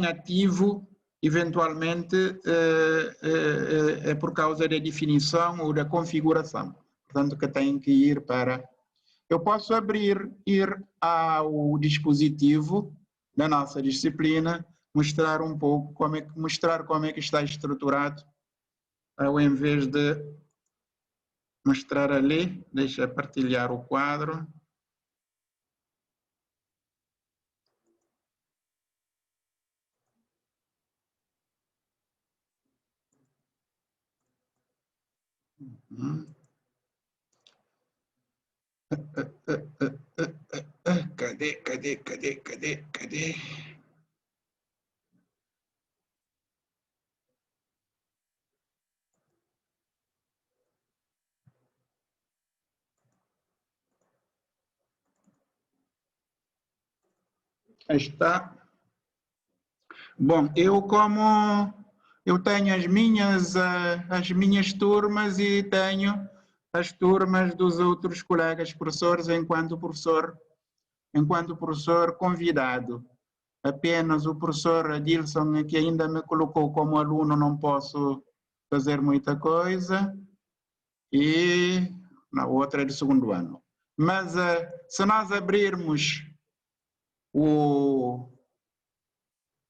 ativo, eventualmente é por causa da definição ou da configuração. Portanto, que tem que ir para... Eu posso ir ao dispositivo da nossa disciplina, mostrar um pouco mostrar como é que está estruturado, ao invés de mostrar ali. Deixa eu partilhar o quadro. Cadê? Está. Bom, eu tenho as minhas turmas e tenho as turmas dos outros colegas professores enquanto professor convidado. Apenas o professor Adilson, que ainda me colocou como aluno, não posso fazer muita coisa, e na outra é do segundo ano. Mas se nós abrirmos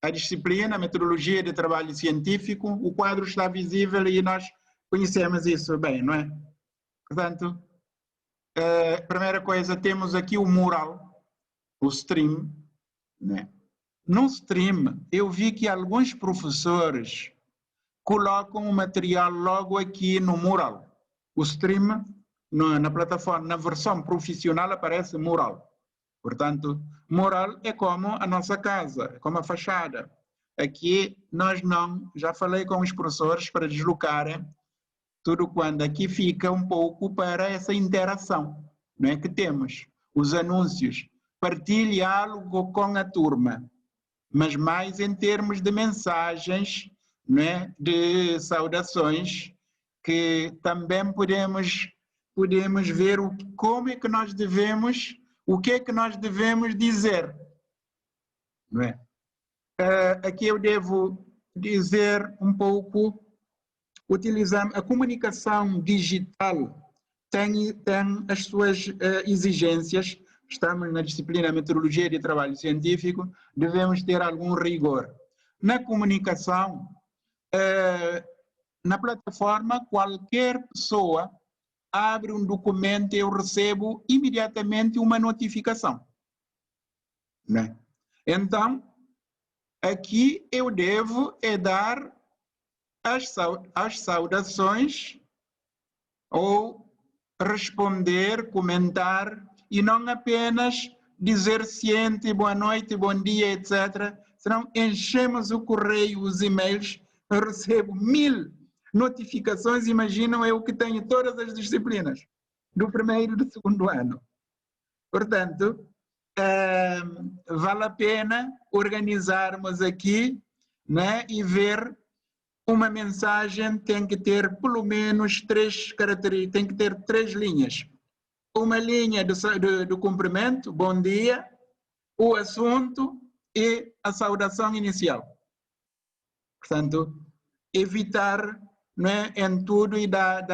a disciplina, a metodologia de trabalho científico, o quadro está visível e nós conhecemos isso bem, não é? Portanto, primeira coisa, temos aqui o mural, o stream, né? No stream, eu vi que alguns professores colocam o material logo aqui no mural. O stream, na plataforma, na versão profissional, aparece mural. Portanto, mural é como a nossa casa, é como a fachada. Aqui, já falei com os professores para deslocarem tudo quando aqui fica um pouco para essa interação, não é, que temos. Os anúncios, partilhe algo com a turma, mas mais em termos de mensagens, não é, de saudações, que também podemos ver como é que nós devemos, o que é que nós devemos dizer, não é? Aqui eu devo dizer um pouco, utilizando a comunicação digital, tem as suas exigências. Estamos na disciplina Metodologia de Trabalho Científico, devemos ter algum rigor. Na comunicação, na plataforma, qualquer pessoa abre um documento e eu recebo imediatamente uma notificação, né? Então, aqui eu devo dar as saudações ou responder, comentar, e não apenas dizer ciente, boa noite, bom dia, etc. Senão enchemos o correio, os e-mails, eu recebo 1000 notificações, imaginam eu que tenho todas as disciplinas, do primeiro e do segundo ano. Portanto, vale a pena organizarmos aqui, né, e ver uma mensagem, tem que ter pelo menos 3 características, tem que ter 3 linhas. Uma linha do cumprimento, bom dia, o assunto e a saudação inicial. Portanto, evitar, né, em tudo e dar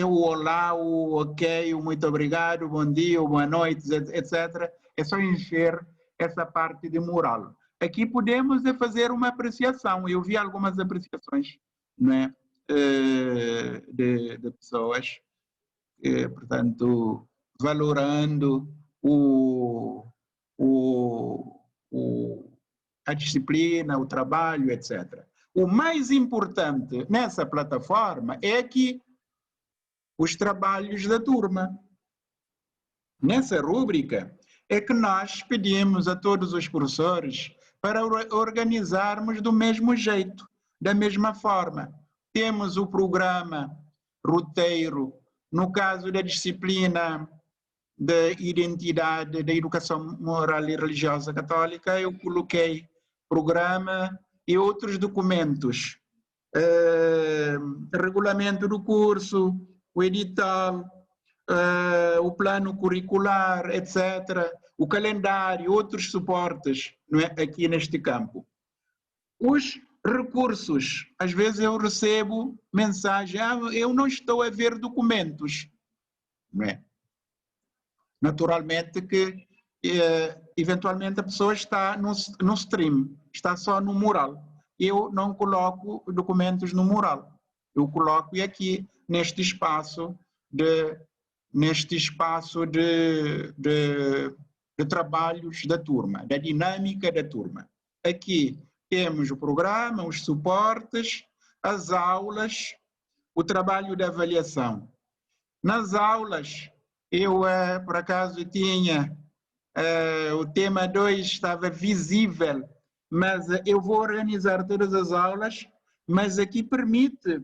o olá, o ok, o muito obrigado, bom dia, boa noite, etc. É só encher essa parte de mural. Aqui podemos fazer uma apreciação. Eu vi algumas apreciações, né, de pessoas, portanto, valorando a disciplina, o trabalho, etc. O mais importante nessa plataforma é que os trabalhos da turma. Nessa rúbrica é que nós pedimos a todos os professores para organizarmos do mesmo jeito, da mesma forma. Temos o programa roteiro, no caso da disciplina da identidade, da educação moral e religiosa católica, eu coloquei programa e outros documentos, regulamento do curso, o edital, o plano curricular, etc., o calendário, outros suportes, não é? Aqui neste campo. Os recursos, às vezes eu recebo mensagem, eu não estou a ver documentos, não é? Naturalmente que, eventualmente, a pessoa está no stream, está só no mural. Eu não coloco documentos no mural, eu coloco aqui neste espaço de trabalhos da turma, da dinâmica da turma. Aqui temos o programa, os suportes, as aulas, o trabalho de avaliação. Nas aulas, eu, por acaso, tinha o tema 2 estava visível, mas eu vou organizar todas as aulas, mas aqui permite,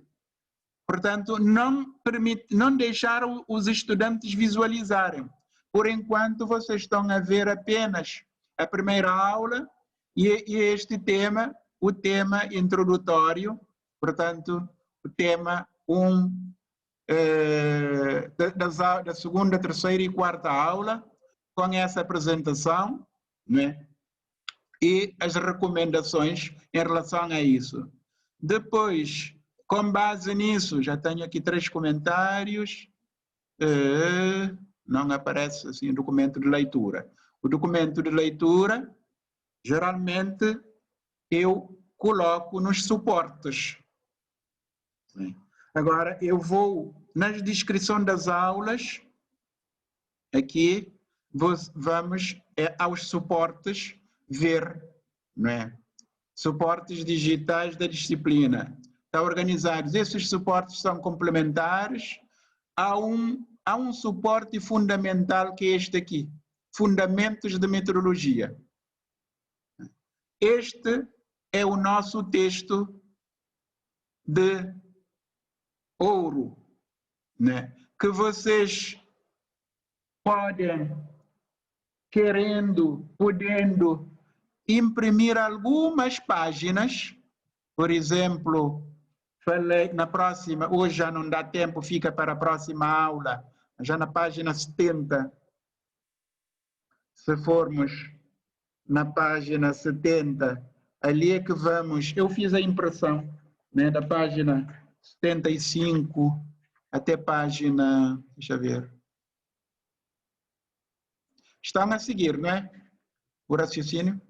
portanto, não deixar os estudantes visualizarem. Por enquanto, vocês estão a ver apenas a primeira aula e este tema, o tema introdutório, portanto, o tema 1 da segunda, terceira e quarta aula, com essa apresentação, né? E as recomendações em relação a isso. Depois, com base nisso, já tenho aqui 3 comentários, não aparece assim o documento de leitura. O documento de leitura, geralmente, eu coloco nos suportes. Agora, eu vou, na descrição das aulas, aqui, vamos aos suportes ver, não é? Suportes digitais da disciplina. Está organizados. Esses suportes são complementares. Há um suporte fundamental que é este aqui, Fundamentos de Metodologia. Este é o nosso texto de ouro, né? Que vocês podem, querendo, podendo, imprimir algumas páginas. Por exemplo, falei na próxima, hoje já não dá tempo, fica para a próxima aula, já na página 70, se formos na página 70, ali é que vamos, eu fiz a impressão, né, da página 75 até página, deixa eu ver, estão a seguir, não é? O raciocínio?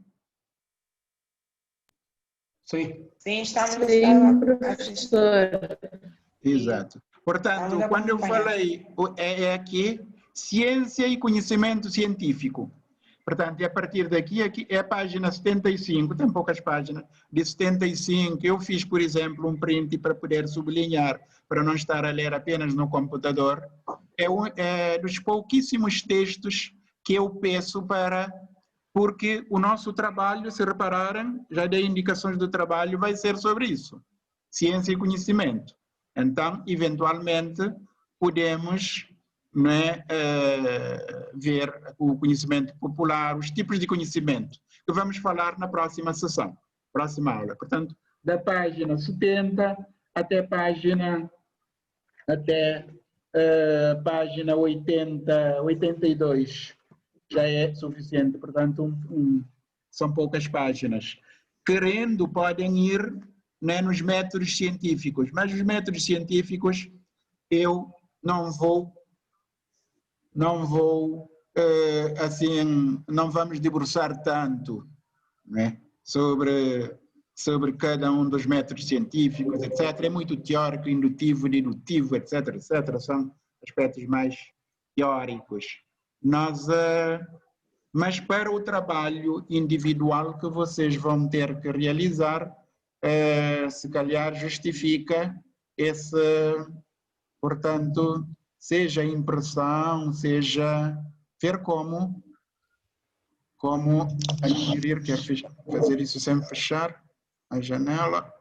Sim. Sim, estamos a professor. Exato. Portanto, quando eu falei, é aqui, ciência e conhecimento científico. Portanto, a partir daqui, aqui é a página 75, tem poucas páginas, de 75, eu fiz, por exemplo, um print para poder sublinhar, para não estar a ler apenas no computador. É dos pouquíssimos textos que eu peço porque o nosso trabalho, se repararem, já dei indicações do trabalho, vai ser sobre isso, ciência e conhecimento. Então, eventualmente, podemos, né, ver o conhecimento popular, os tipos de conhecimento, que vamos falar na próxima sessão, próxima aula. Portanto, da página 70 até página 82, já é suficiente. Portanto, são poucas páginas. Querendo, podem ir, né, nos métodos científicos, mas os métodos científicos eu não vou assim, não vamos debruçar tanto, né, sobre cada um dos métodos científicos, etc. É muito teórico, indutivo, dedutivo, etc., etc. São aspectos mais teóricos. mas para o trabalho individual que vocês vão ter que realizar, se calhar justifica esse, portanto, seja impressão, seja ver como adquirir, quero fazer isso sem fechar a janela.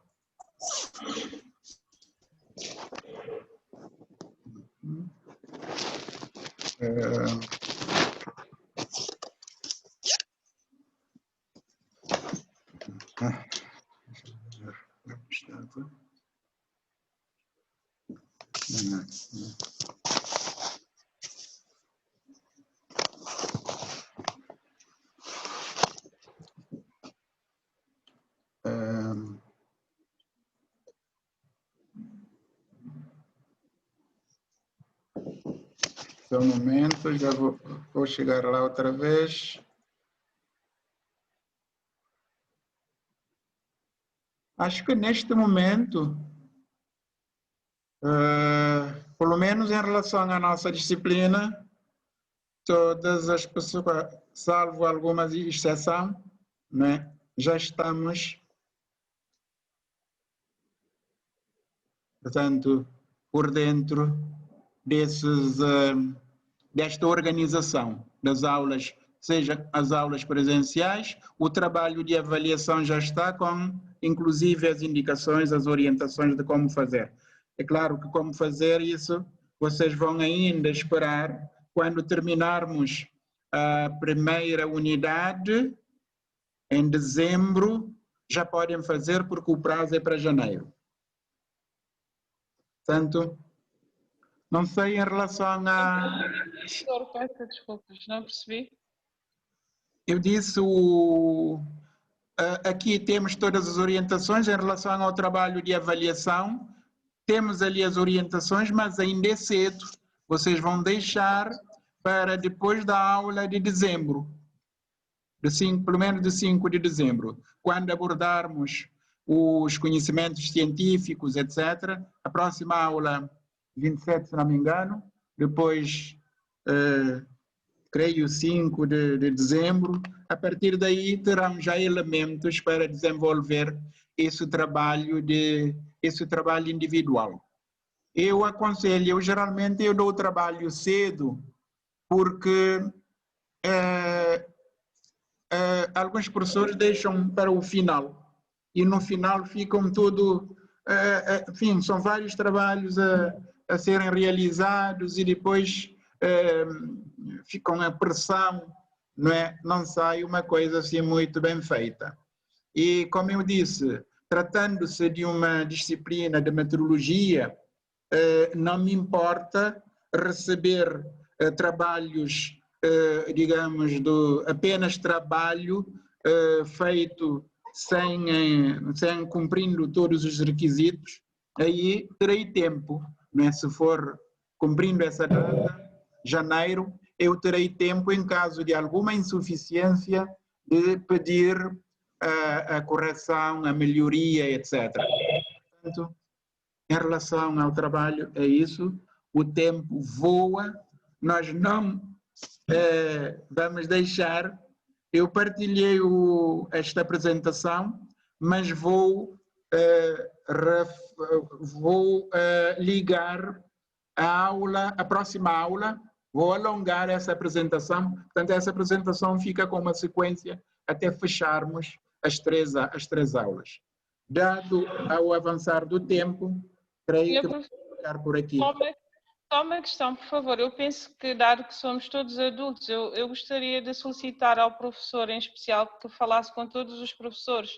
Só um momento, já vou chegar lá outra vez. Acho que neste momento, pelo menos em relação à nossa disciplina, todas as pessoas, salvo algumas exceções, né, já estamos, portanto, por dentro desta organização das aulas, seja as aulas presenciais, o trabalho de avaliação já está com, inclusive, as indicações, as orientações de como fazer. É claro que como fazer isso, vocês vão ainda esperar, quando terminarmos a primeira unidade, em dezembro, já podem fazer, porque o prazo é para janeiro. Portanto, não sei em relação a... Professor, peço desculpas, não percebi. Eu disse, aqui temos todas as orientações em relação ao trabalho de avaliação, temos ali as orientações, mas ainda é cedo. Vocês vão deixar para depois da aula de dezembro, pelo menos de 5 de dezembro, quando abordarmos os conhecimentos científicos, etc. A próxima aula, 27, se não me engano, depois, creio, 5 de dezembro. A partir daí terão já elementos para desenvolver esse trabalho individual. Eu aconselho, geralmente eu dou o trabalho cedo, porque alguns professores deixam para o final, e no final ficam enfim, são vários trabalhos a serem realizados e depois ficam a pressão, não é? Não sai uma coisa assim muito bem feita. E como eu disse, tratando-se de uma disciplina de meteorologia, não me importa receber trabalhos, digamos, apenas trabalho feito sem cumprindo todos os requisitos. Aí terei tempo, né? Se for cumprindo essa data, janeiro, eu terei tempo, em caso de alguma insuficiência, de pedir a correção, a melhoria, etc. Portanto, em relação ao trabalho, é isso. O tempo voa, nós não vamos deixar. Eu partilhei esta apresentação, mas vou ligar a próxima aula, vou alongar essa apresentação. Portanto, essa apresentação fica com uma sequência até fecharmos as três aulas. Dado ao avançar do tempo, creio que vou ficar por aqui. Só uma questão, por favor. Eu penso que, dado que somos todos adultos, eu gostaria de solicitar ao professor em especial que falasse com todos os professores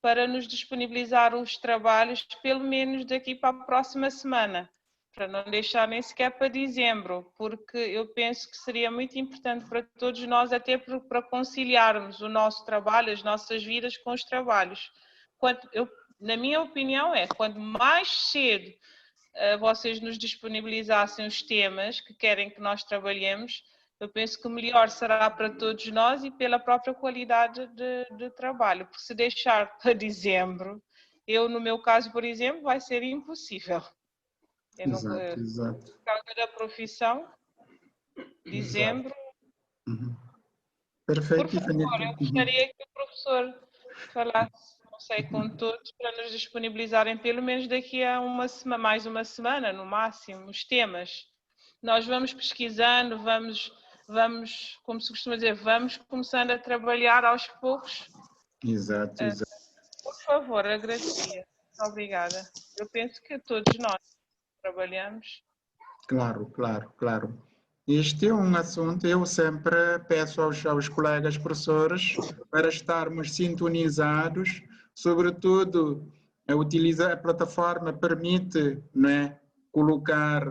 para nos disponibilizar os trabalhos, pelo menos daqui para a próxima semana, para não deixar nem sequer para dezembro, porque eu penso que seria muito importante para todos nós, até para conciliarmos o nosso trabalho, as nossas vidas com os trabalhos. Na minha opinião, quanto mais cedo vocês nos disponibilizassem os temas que querem que nós trabalhemos, eu penso que melhor será para todos nós e pela própria qualidade de trabalho, porque se deixar para dezembro, no meu caso, por exemplo, vai ser impossível. Exato. Por causa da profissão, dezembro Perfeito. Por favor, eu gostaria que o professor falasse, não sei, com todos, para nos disponibilizarem pelo menos daqui a mais uma semana, no máximo, os temas. Nós vamos pesquisando, vamos, como se costuma dizer, vamos começando a trabalhar aos poucos. Exato, exato. Por favor, agradecia. Obrigada. Eu penso que todos nós trabalhamos. Claro, claro, claro. Este é um assunto, eu sempre peço aos colegas professores para estarmos sintonizados, sobretudo a plataforma permite, não é, colocar,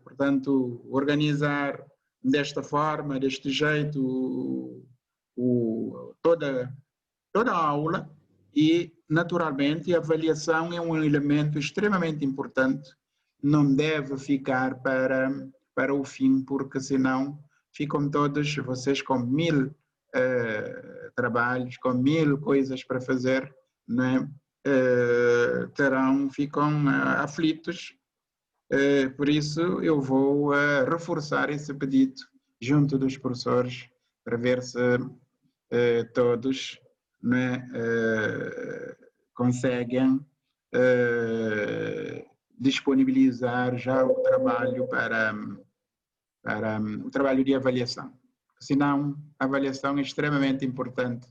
portanto, organizar desta forma, deste jeito, toda a aula e, naturalmente, a avaliação é um elemento extremamente importante, não deve ficar para o fim, porque senão ficam todos vocês com 1000 trabalhos, com 1000 coisas para fazer, né? Ficam aflitos. Por isso eu vou reforçar esse pedido junto dos professores para ver se todos, né, conseguem disponibilizar já o trabalho para o trabalho de avaliação. Senão, a avaliação é extremamente importante.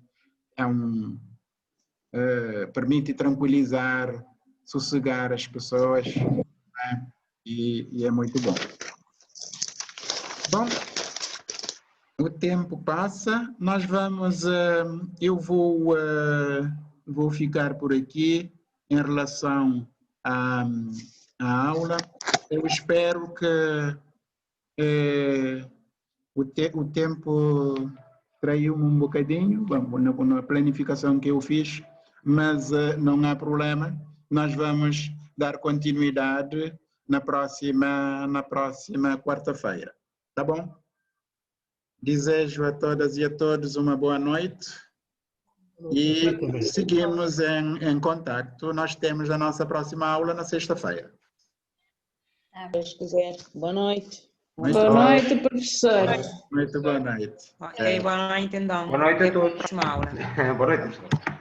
Permite tranquilizar, sossegar as pessoas, né? E é muito bom. Bom, o tempo passa, nós vamos, eu vou ficar por aqui em relação à aula. Eu espero que o tempo traiu-me um bocadinho, bom, na planificação que eu fiz, mas não há problema, nós vamos dar continuidade na próxima quarta-feira, tá bom? Desejo a todas e a todos uma boa noite e seguimos em contato. Nós temos a nossa próxima aula na sexta-feira. Se quiser. Boa noite. Boa noite, professor. Muito boa noite. Ok, boa noite, então. Boa noite a Até a todos. próxima aula. Boa noite, professor.